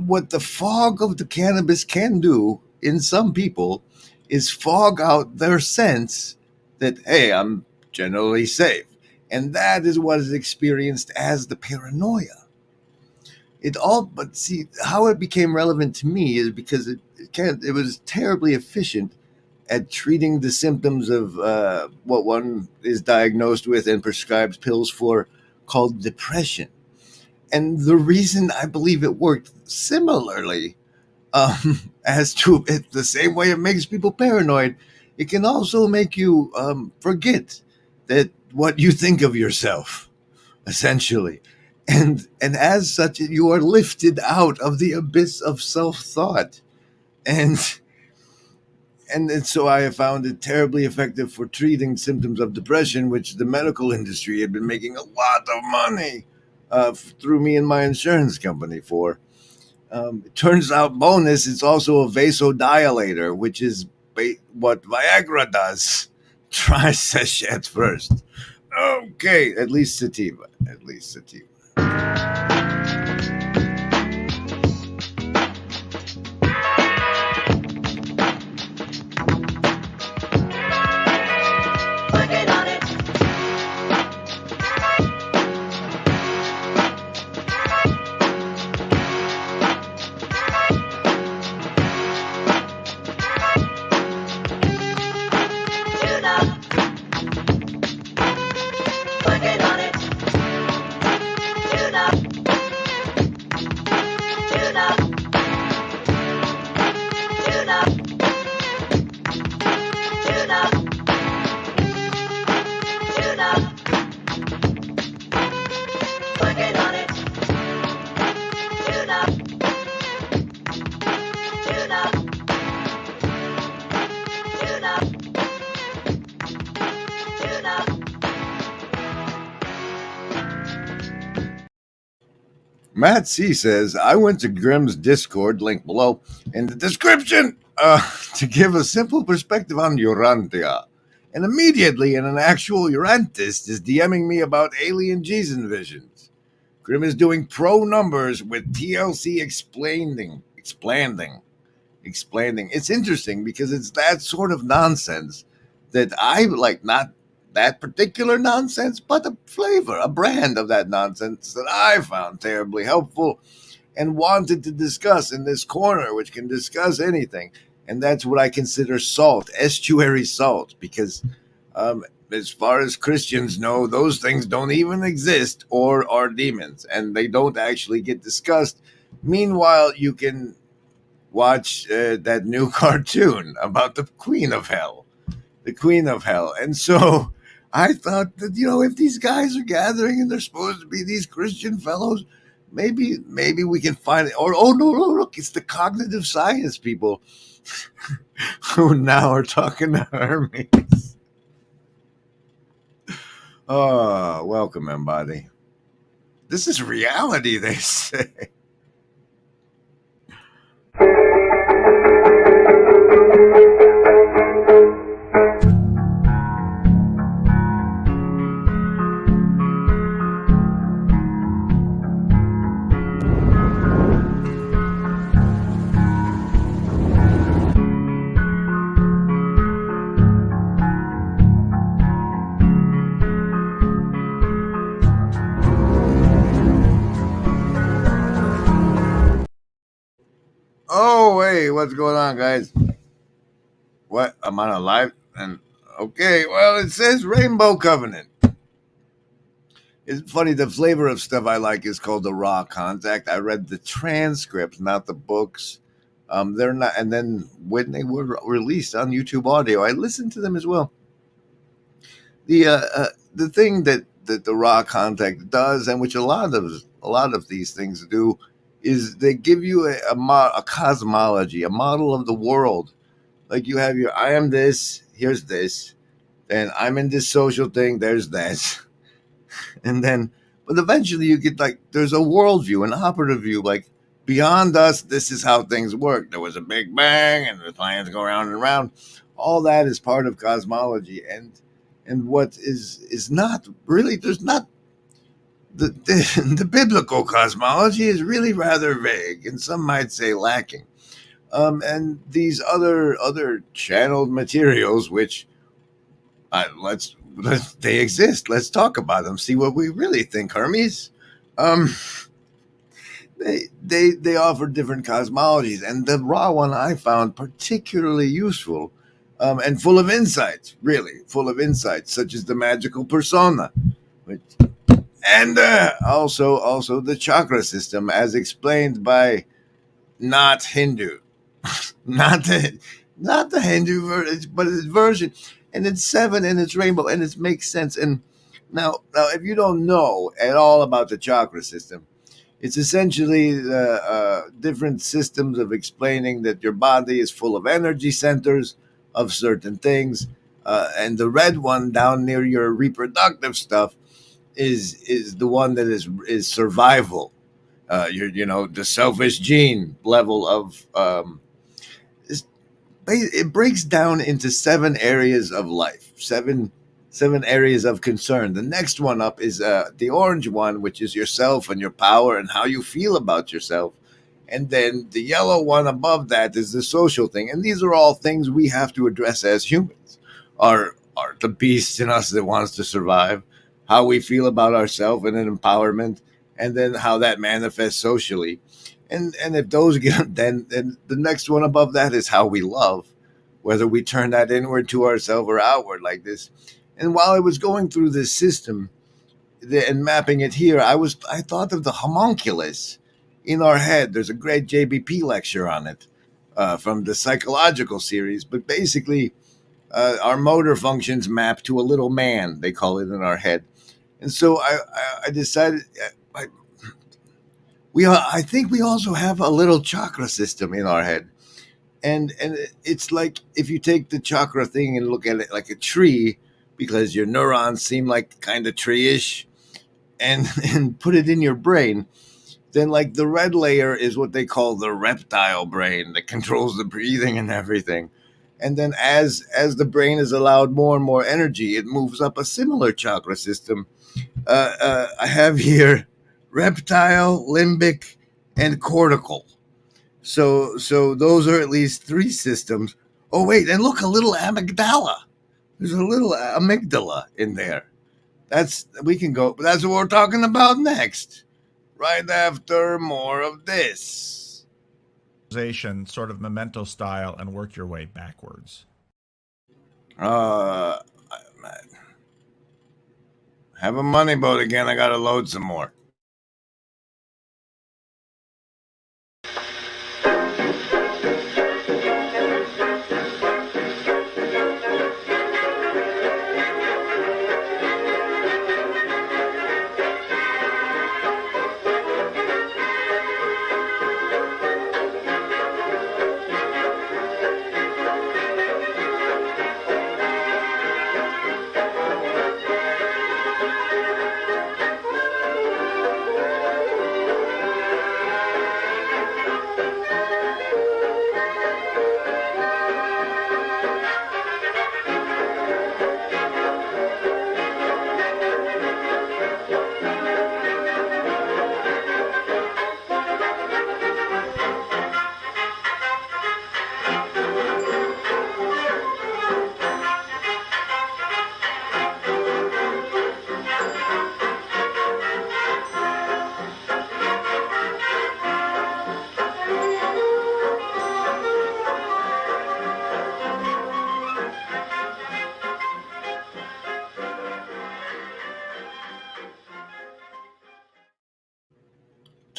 Speaker 2: what the fog of the cannabis can do in some people is fog out their sense that, hey, I'm generally safe. And that is what is experienced as the paranoia. But see, how it became relevant to me is because it was terribly efficient at treating the symptoms of what one is diagnosed with and prescribes pills for, called depression. And the reason I believe it worked similarly, as to it, the same way it makes people paranoid, it can also make you forget that what you think of yourself, essentially. And as such, you are lifted out of the abyss of self-thought. And so I have found it terribly effective for treating symptoms of depression, which the medical industry had been making a lot of money through me and my insurance company for. It turns out, bonus, it's also a vasodilator, which is what Viagra does. Try Seshat first. Okay, at least sativa. Matt C says, I went to Grimm's Discord, link below in the description, to give a simple perspective on Urantia. And immediately an actual Urantist is DMing me about alien Jesus visions. Grimm is doing pro numbers with TLC explaining. It's interesting because it's that sort of nonsense that I like, not that particular nonsense, but a flavor, a brand of that nonsense that I found terribly helpful and wanted to discuss in this corner, which can discuss anything. And that's what I consider salt, estuary salt, because as far as Christians know, those things don't even exist or are demons, and they don't actually get discussed. Meanwhile, you can watch that new cartoon about the Queen of Hell. And so I thought that, if these guys are gathering and they're supposed to be these Christian fellows, maybe we can find it. Or, no, look, it's the cognitive science people who now are talking to Hermes. Oh, welcome, everybody. This is reality, they say. Oh, hey, what's going on, guys? What? I'm on a live? And okay, well, it says Rainbow Covenant. It's funny, the flavor of stuff I like is called the raw contact. I read the transcripts, not the books. They're not, and then when they were released on YouTube audio, I listened to them as well. The thing that the raw contact does, and which a lot of these things do, is they give you a cosmology, a model of the world. Like you have your, I am this, here's this, and I'm in this social thing, there's this. And then, but eventually you get like, there's a worldview, an operative view, like beyond us, this is how things work. There was a big bang and the planets go around and around. All that is part of cosmology. And what is not really, there's not, the biblical cosmology is really rather vague, and some might say lacking. And these other channeled materials, which they exist. Let's talk about them. See what we really think, Hermes. They offer different cosmologies, and the raw one I found particularly useful, and full of insights. Really full of insights, such as the magical persona, and also the chakra system, as explained by not Hindu, not the Hindu version, but its version. And it's 7 and it's rainbow and it makes sense. And now if you don't know at all about the chakra system, it's essentially the different systems of explaining that your body is full of energy centers of certain things. And the red one down near your reproductive stuff is the one that is survival. The selfish gene level of it breaks down into 7 areas of life, seven areas of concern. The next one up is the orange one, which is yourself and your power and how you feel about yourself. And then the yellow one above that is the social thing. And these are all things we have to address as humans. Are the beast in us that wants to survive, how we feel about ourselves and an empowerment, and then how that manifests socially. And if those get, then the next one above that is how we love, whether we turn that inward to ourselves or outward like this. And while I was going through this system and mapping it here, I thought of the homunculus in our head. There's a great JBP lecture on it from the psychological series. But basically, our motor functions map to a little man, they call it, in our head. And so I decided... I think we also have a little chakra system in our head. And it's like if you take the chakra thing and look at it like a tree, because your neurons seem like kind of tree-ish, and put it in your brain, then like the red layer is what they call the reptile brain that controls the breathing and everything. And then as the brain is allowed more and more energy, it moves up a similar chakra system. I have here reptile, limbic, and cortical. So those are at least 3 systems. Oh, wait, and look, a little amygdala. There's a little amygdala in there. That's what we're talking about next. Right after more of this.
Speaker 4: Sort of memento style, and work your way backwards.
Speaker 2: Have a money boat again. I gotta load some more.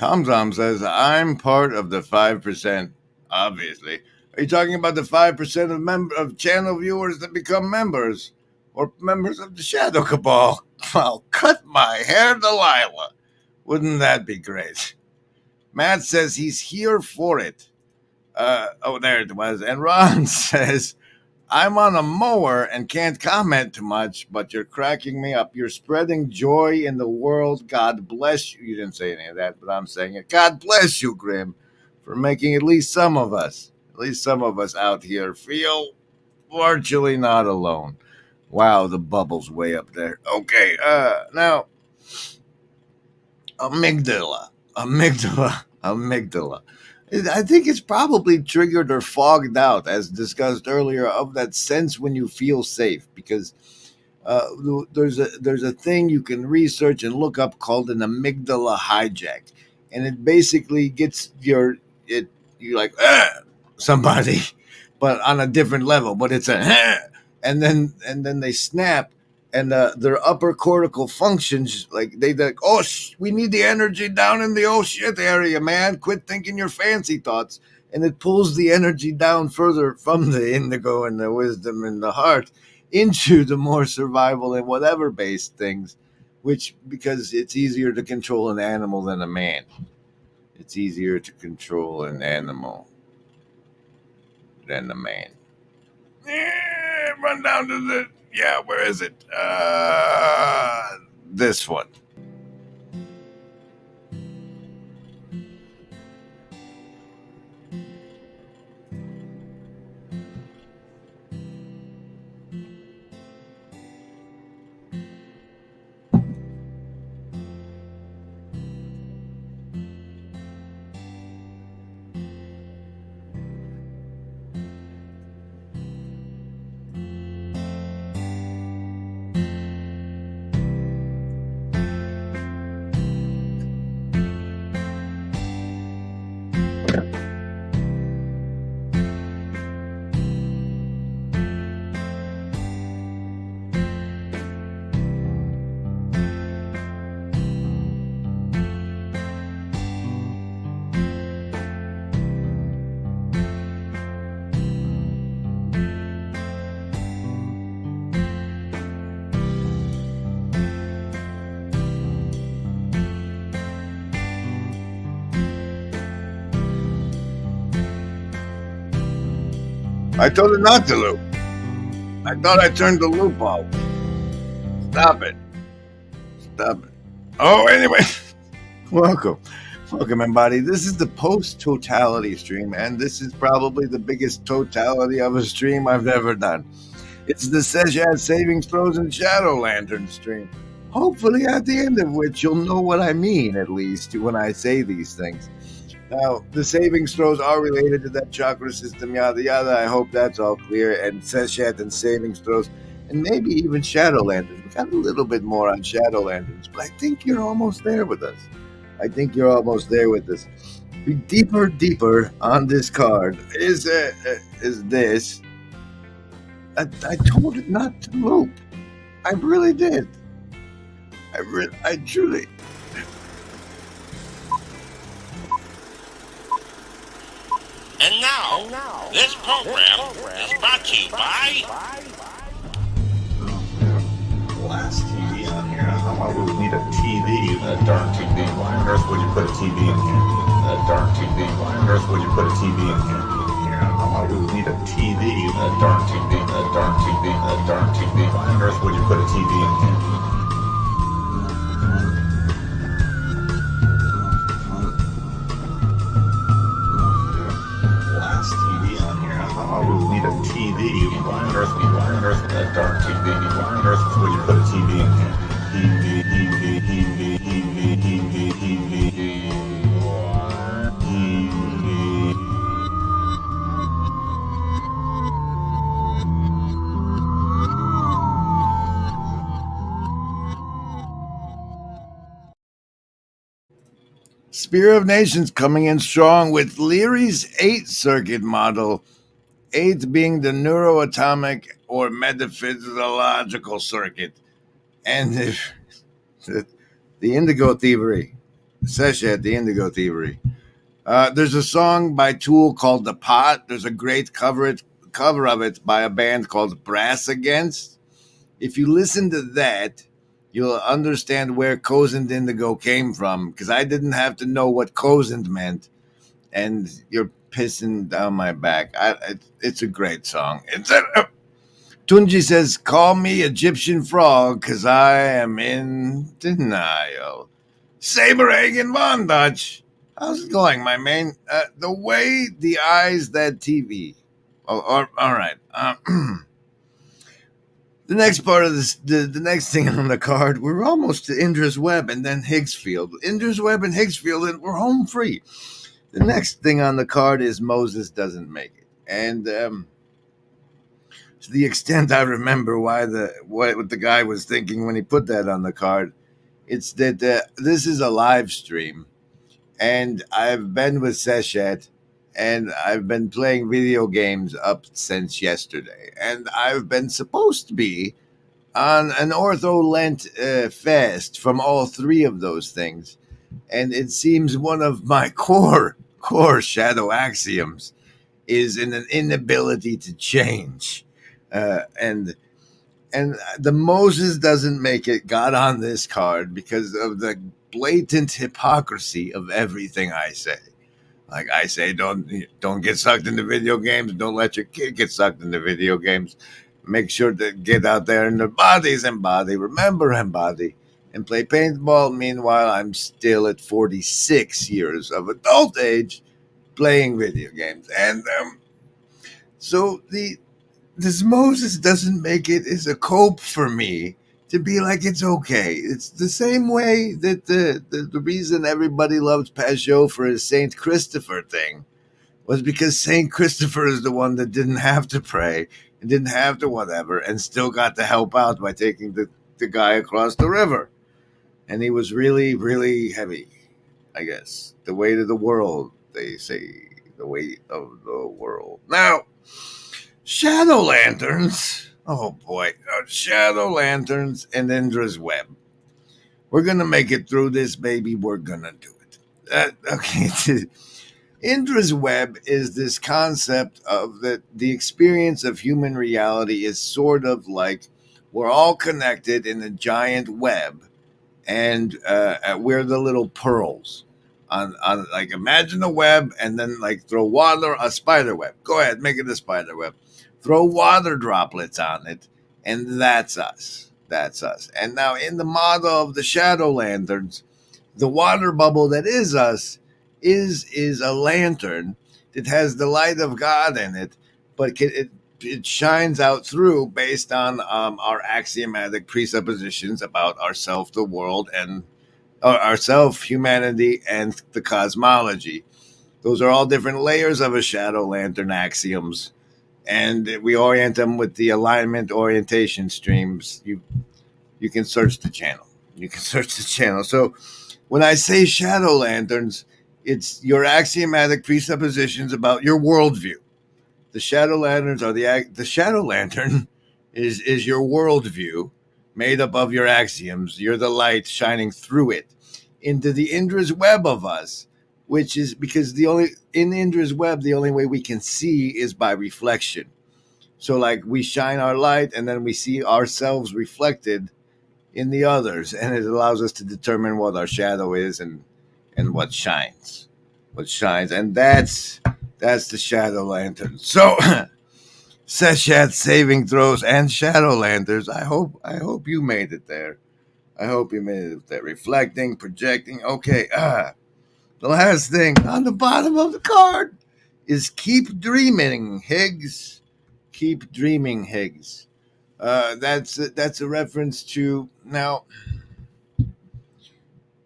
Speaker 2: Tom says, I'm part of the 5%, obviously. Are you talking about the 5% of channel viewers that become members? Or members of the Shadow Cabal? Well, cut my hair, Delilah. Wouldn't that be great? Matt says he's here for it. There it was. And Ron says, I'm on a mower and can't comment too much, but you're cracking me up. You're spreading joy in the world. God bless you. You didn't say any of that, but I'm saying it. God bless you, Grim, for making at least some of us out here feel virtually not alone. Wow, the bubble's way up there. Okay, now, amygdala. I think it's probably triggered or fogged out, as discussed earlier, of that sense when you feel safe, because there's a thing you can research and look up called an amygdala hijack, and it basically gets you like somebody, but on a different level. But it's and then they snap. And their upper cortical functions, like we need the energy down in the shit area, man. Quit thinking your fancy thoughts. And it pulls the energy down further from the indigo and the wisdom and the heart into the more survival and whatever based things, because it's easier to control an animal than a man. It's easier to control an animal than a man. Run down to the... Yeah, where is it? This one. I told it not to loop. I thought I turned the loop off. Stop it. Oh, anyway. Welcome, everybody. This is the post-totality stream, and this is probably the biggest totality of a stream I've ever done. It's the Seshat Savings Throws and Shadow Lantern stream. Hopefully at the end of which you'll know what I mean, at least, when I say these things. Now, the savings throws are related to that chakra system, yada yada. I hope that's all clear. And Seshat and savings throws, and maybe even Shadow Lanterns. We got a little bit more on Shadow Lanterns, but I think you're almost there with us. Be deeper on this card is this. I told it not to loop. I really did. I truly.
Speaker 7: And now, this program is brought to you by
Speaker 20: Glass TV on here. Why would we need a TV? A darn TV. Why on earth would you put a TV in here? A darn TV. Why on earth would you put a TV in here? Why would we need a TV? A darn TV. A darn TV. A darn TV. Why on earth would you put a TV in here? We need a TV. Why on earth would that darn TV? Why on earth would you put a TV in here?
Speaker 2: Spear of Nations coming in strong with Leary's 8 circuit model. 8 being the neuroatomic or metaphysiological circuit, and the indigo thievery. Seshat, the Indigo Thievery. There's a song by Tool called The Pot. There's a great cover of it by a band called Brass Against. If you listen to that, you'll understand where Cozened Indigo came from, because I didn't have to know what Cozened meant, and you're pissing down my back. It's a great song. Tunji says, call me Egyptian frog, because I am in denial. Saberhagen Von Dutch. How's it going, my man? The way the eyes that TV. All right. The next part of this, the next thing on the card, we're almost to Indra's Web and then Higgsfield. Indra's Web and Higgsfield, and we're home free. The next thing on the card is Moses doesn't make it. And to the extent I remember what the guy was thinking when he put that on the card, it's that this is a live stream. And I've been with Seshat, and I've been playing video games up since yesterday. And I've been supposed to be on an Ortho-Lent fast from all three of those things. And it seems one of my core shadow axioms is an inability to change. And the Moses doesn't make it got on this card because of the blatant hypocrisy of everything I say. Like I say, don't get sucked into video games. Don't let your kid get sucked into video games. Make sure to get out there in their bodies, embody, remember embody, and play paintball. Meanwhile, I'm still at 46 years of adult age playing video games. And so this Moses doesn't make it is a cope for me to be like, it's okay. It's the same way that the reason everybody loved Pajot for his St. Christopher thing was because St. Christopher is the one that didn't have to pray and didn't have to whatever and still got to help out by taking the guy across the river. And he was really, really heavy, I guess. The weight of the world, they say. The weight of the world. Now, Shadow Lanterns. Oh, boy. Shadow Lanterns and Indra's Web. We're going to make it through this, baby. We're going to do it. Okay. Indra's Web is this concept of that the experience of human reality is sort of like we're all connected in a giant web, and we're the little pearls. On like, imagine a web and then like throw water, a spider web. Go ahead, make it a spider web. Throw water droplets on it, and that's us. That's us. And now in the model of the Shadow Lanterns, the water bubble that is us is a lantern that has the light of God in it, but it shines out through based on our axiomatic presuppositions about ourself, the world, and ourself, humanity, and the cosmology. Those are all different layers of a Shadow Lantern axioms. And we orient them with the alignment orientation streams. You can search the channel. So when I say Shadow Lanterns, it's your axiomatic presuppositions about your worldview. The Shadow Lanterns are the Shadow Lantern is your worldview made up of your axioms. You're the light shining through it into the Indra's Web of us, which is because in Indra's Web, the only way we can see is by reflection. So like we shine our light and then we see ourselves reflected in the others, and it allows us to determine what our shadow is and what shines. And that's the Shadow Lantern. So Seshat saving throws and Shadow Lanterns. I hope you made it there. Reflecting, projecting. Okay. The last thing on the bottom of the card is keep dreaming, Higgs. Keep dreaming, Higgs. That's a reference to now.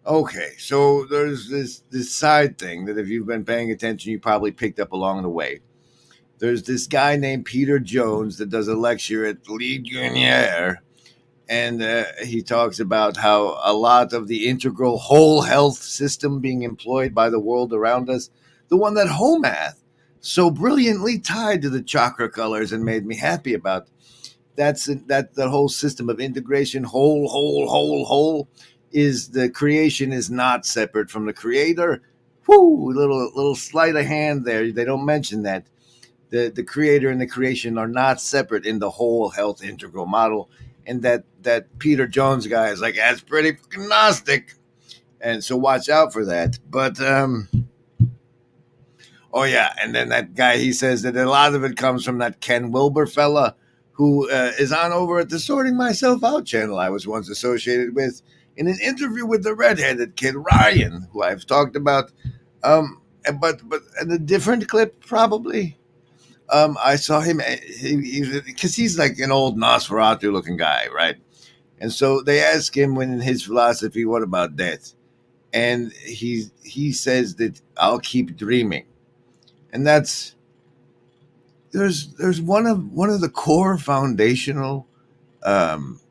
Speaker 2: Okay, so there's this side thing that if you've been paying attention, you probably picked up along the way. There's this guy named Peter Jones that does a lecture at Ligonier, and he talks about how a lot of the integral whole health system being employed by the world around us, the one that Homath so brilliantly tied to the chakra colors and made me happy about, that the whole system of integration, whole, is the creation is not separate from the creator. Whoo, little sleight of hand there. They don't mention that. The creator and the creation are not separate in the whole health integral model. And that Peter Jones guy is like, that's pretty fucking Gnostic. And so watch out for that. But, oh yeah. And then that guy, he says that a lot of it comes from that Ken Wilber fella who is on over at the Sorting Myself Out channel I was once associated with in an interview with the redheaded kid, Ryan, who I've talked about. But in a different clip, probably. I saw him because he's like an old Nosferatu looking guy, right? And so they ask him when in his philosophy, what about death? And he says that I'll keep dreaming. And that's there's one of the core foundational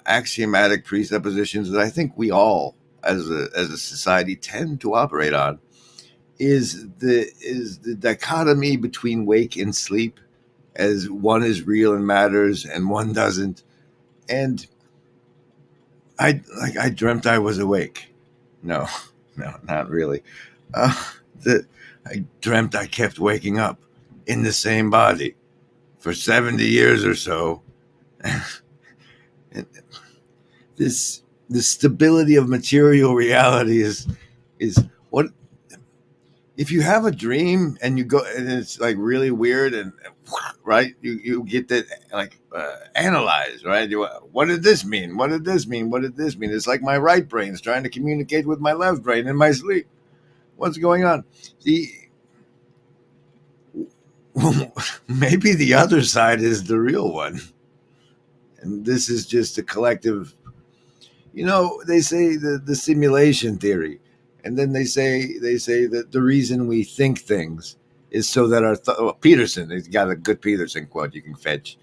Speaker 2: axiomatic presuppositions that I think we all as a society tend to operate on is the dichotomy between wake and sleep, as one is real and matters and one doesn't. And I dreamt I was awake. No, not really. I dreamt I kept waking up in the same body for 70 years or so. And the stability of material reality is what if you have a dream and you go and it's like really weird and right, you get that like analyzed, right? What did this mean? What did this mean? What did this mean? It's like my right brain is trying to communicate with my left brain in my sleep. What's going on? Maybe the other side is the real one, and this is just a collective. You know, they say the simulation theory, and then they say that the reason we think things is so that our Peterson, he's got a good Peterson quote you can fetch.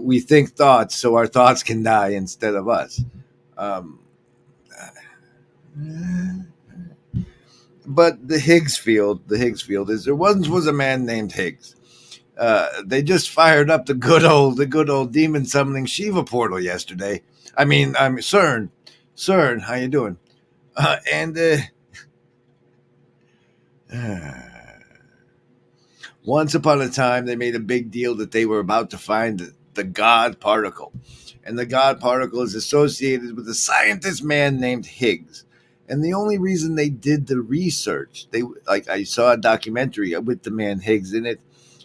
Speaker 2: We think thoughts so our thoughts can die instead of us. But the Higgs field is there once was a man named Higgs. They just fired up the good old demon summoning Shiva portal yesterday. I mean, CERN, how you doing? Once upon a time, they made a big deal that they were about to find the God particle, and the God particle is associated with a scientist man named Higgs. And the only reason they did the research, I saw a documentary with the man Higgs in it,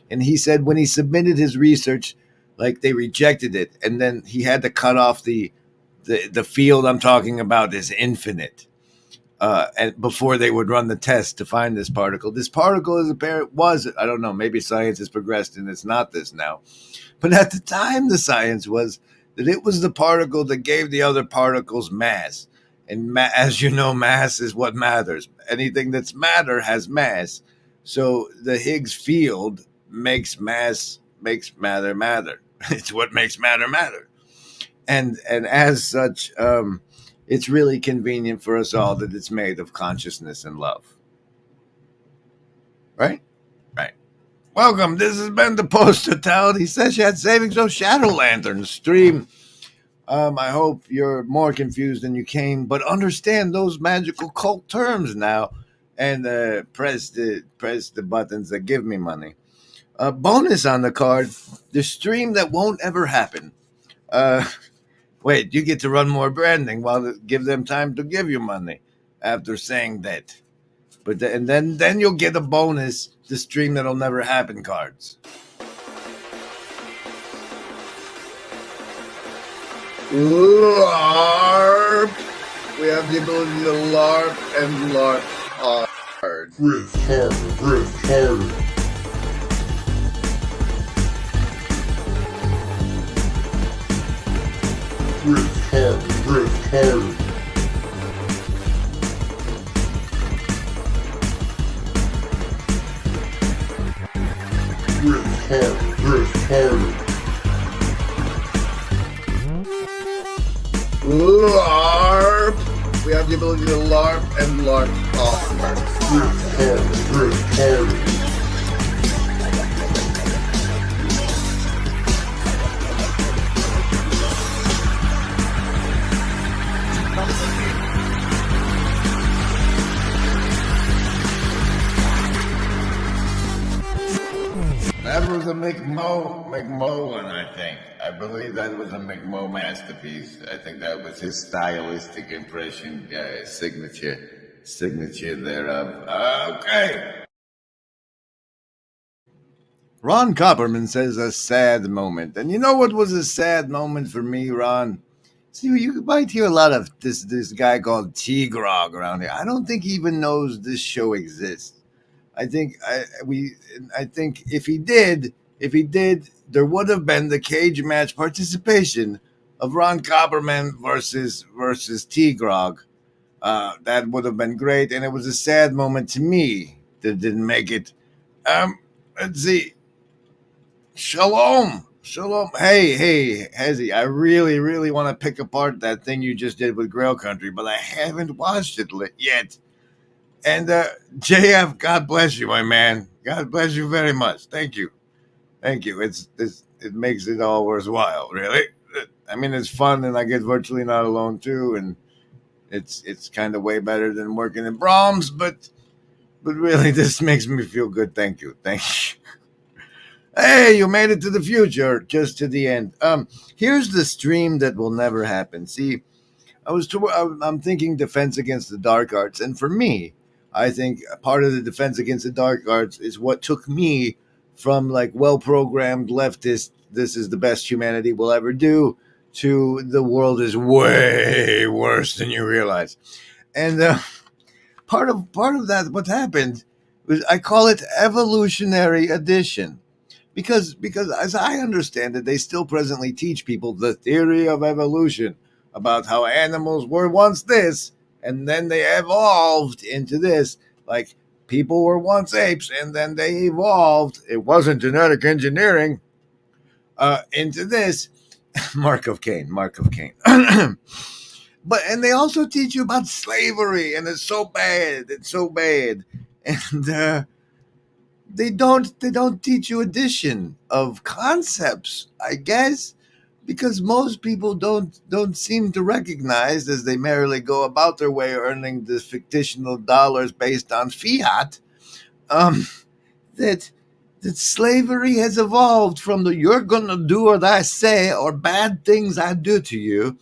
Speaker 2: and he said when he submitted his research, like they rejected it, and then he had to cut off the field I'm talking about is infinite, and before they would run the test to find this particle. This particle I don't know, maybe science has progressed and it's not this now, but at the time the science was that it was the particle that gave the other particles mass. And as you know, mass is what matters. Anything that's matter has mass. So the Higgs field makes matter matter. It's what makes matter matter. And as such, it's really convenient for us all that it's made of consciousness and love. Right? Right. Welcome. This has been the Post-Totality Seshat Savings of Shadow Lantern stream. I hope you're more confused than you came, but understand those magical cult terms now, and press the buttons that give me money. Bonus on the card: the stream that won't ever happen. Wait, you get to run more branding while give them time to give you money after saying that. But then you'll get a bonus: the stream that'll never happen cards. LARP. We have the ability to LARP and LARP hard. Rift harder. Rift harder. Rift harder. LARP. We have the ability to LARP and LARP hard. Rift harder. McMo one, I think. I believe that was a McMo masterpiece. I think that was his stylistic impression, signature thereof. Okay. Ron Copperman says a sad moment. And you know what was a sad moment for me, Ron? See, you might hear a lot of this guy called T-Grog around here. I don't think he even knows this show exists. I think if he did, there would have been the cage match participation of Ron Copperman versus T-Grog. That would have been great, and it was a sad moment to me that didn't make it. Let's see. Shalom. Hey, Hezzy, I really want to pick apart that thing you just did with Grail Country, but I haven't watched it yet. And JF, God bless you, my man. God bless you very much. Thank you. It makes it all worthwhile, really. I mean, it's fun, and I get virtually not alone too, and it's kind of way better than working in Brahms, but really, this makes me feel good. Thank you. Hey, you made it to the future, just to the end. Here's the stream that will never happen. See, I'm thinking Defense Against the Dark Arts, and for me, I think part of the Defense Against the Dark Arts is what took me from like well-programmed leftist, this is the best humanity will ever do, to the world is way worse than you realize. And part of that, what happened was, I call it evolutionary addition. Because as I understand it, they still presently teach people the theory of evolution, about how animals were once this, and then they evolved into this. Like, people were once apes, and then they evolved. It wasn't genetic engineering into this. Mark of Cain. But, and they also teach you about slavery, and it's so bad. And they don't teach you addition of concepts, I guess, because most people don't seem to recognize, as they merrily go about their way earning the fictional dollars based on fiat, that slavery has evolved from the "you're gonna do what I say" or "bad things I do to you,"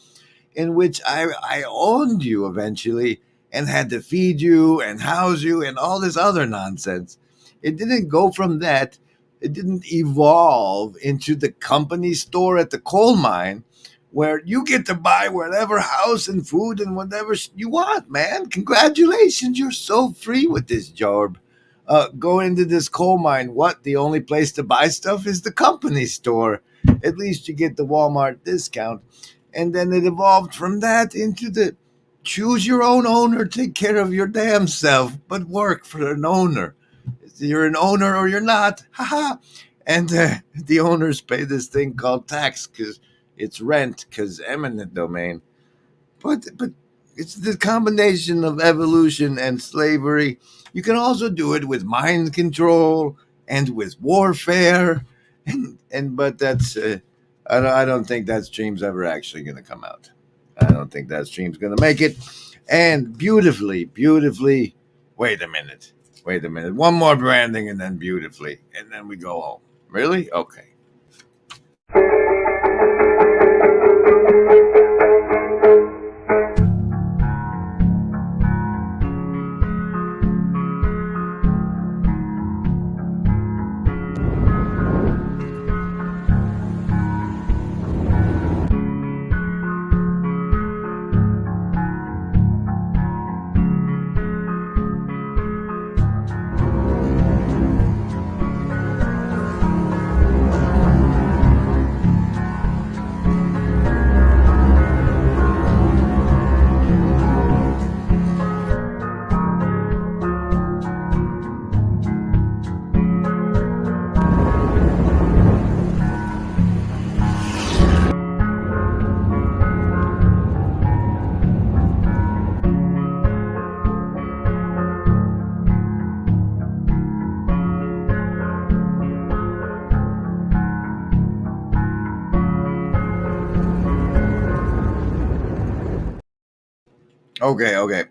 Speaker 2: in which I owned you eventually and had to feed you and house you and all this other nonsense. It didn't go from that. It didn't evolve into the company store at the coal mine where you get to buy whatever house and food and whatever you want, man. Congratulations. You're so free with this job. Go into this coal mine. What? The only place to buy stuff is the company store. At least you get the Walmart discount. And then it evolved from that into the choose your own owner, take care of your damn self, but work for an owner. You're an owner or you're not. Haha. And the owners pay this thing called tax because it's rent, because eminent domain. But it's the combination of evolution and slavery. You can also do it with mind control and with warfare. But that's I don't think that stream's ever actually going to come out. I don't think that stream's going to make it. And beautifully. Wait a minute. One more branding and then beautifully. And then we go home. Really? Okay. Okay.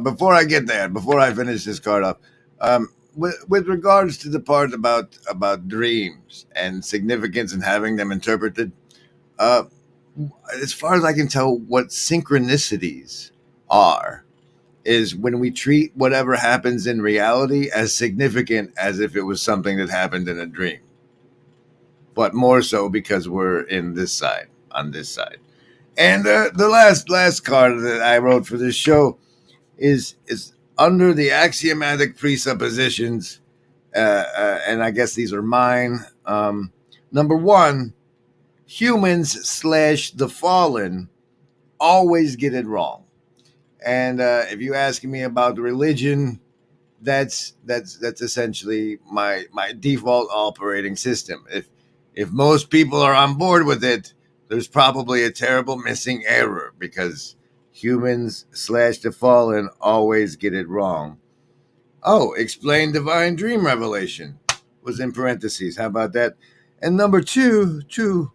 Speaker 2: Before I get there, before I finish this card up, with regards to the part about dreams and significance and having them interpreted, as far as I can tell, what synchronicities are is when we treat whatever happens in reality as significant as if it was something that happened in a dream, but more so because we're on this side. And the last card that I wrote for this show is under the axiomatic presuppositions, and I guess these are mine. Number one, humans / the fallen always get it wrong. And if you ask me about religion, that's essentially my default operating system. If most people are on board with it, there's probably a terrible missing error because humans / the fallen always get it wrong. Oh, explain divine dream revelation was in parentheses. How about that? And number two,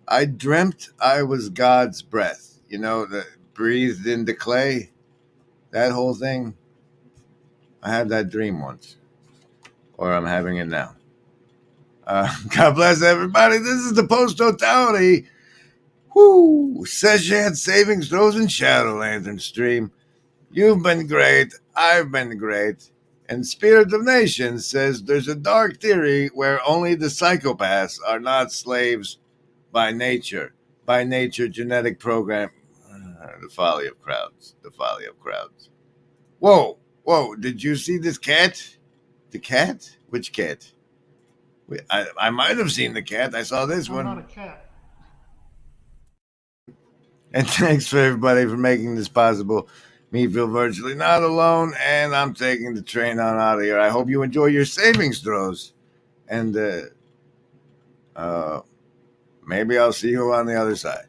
Speaker 2: I dreamt I was God's breath. You know, the breathed into clay, that whole thing. I had that dream once, or I'm having it now. God bless everybody. This is the post-totality. Whoo! Seshat savings, throws, and shadow lantern stream. You've been great. I've been great. And Spirit of Nations says there's a dark theory where only the psychopaths are not slaves by nature. By nature, genetic program. The folly of crowds. The folly of crowds. Whoa. Did you see this cat? The cat? Which cat? I might have seen the cat. I saw this one.
Speaker 21: I'm not a cat.
Speaker 2: And thanks for everybody for making this possible. Me feel virtually not alone, and I'm taking the train on out of here. I hope you enjoy your savings throws. And maybe I'll see you on the other side.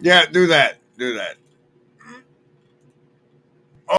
Speaker 2: Yeah, do that.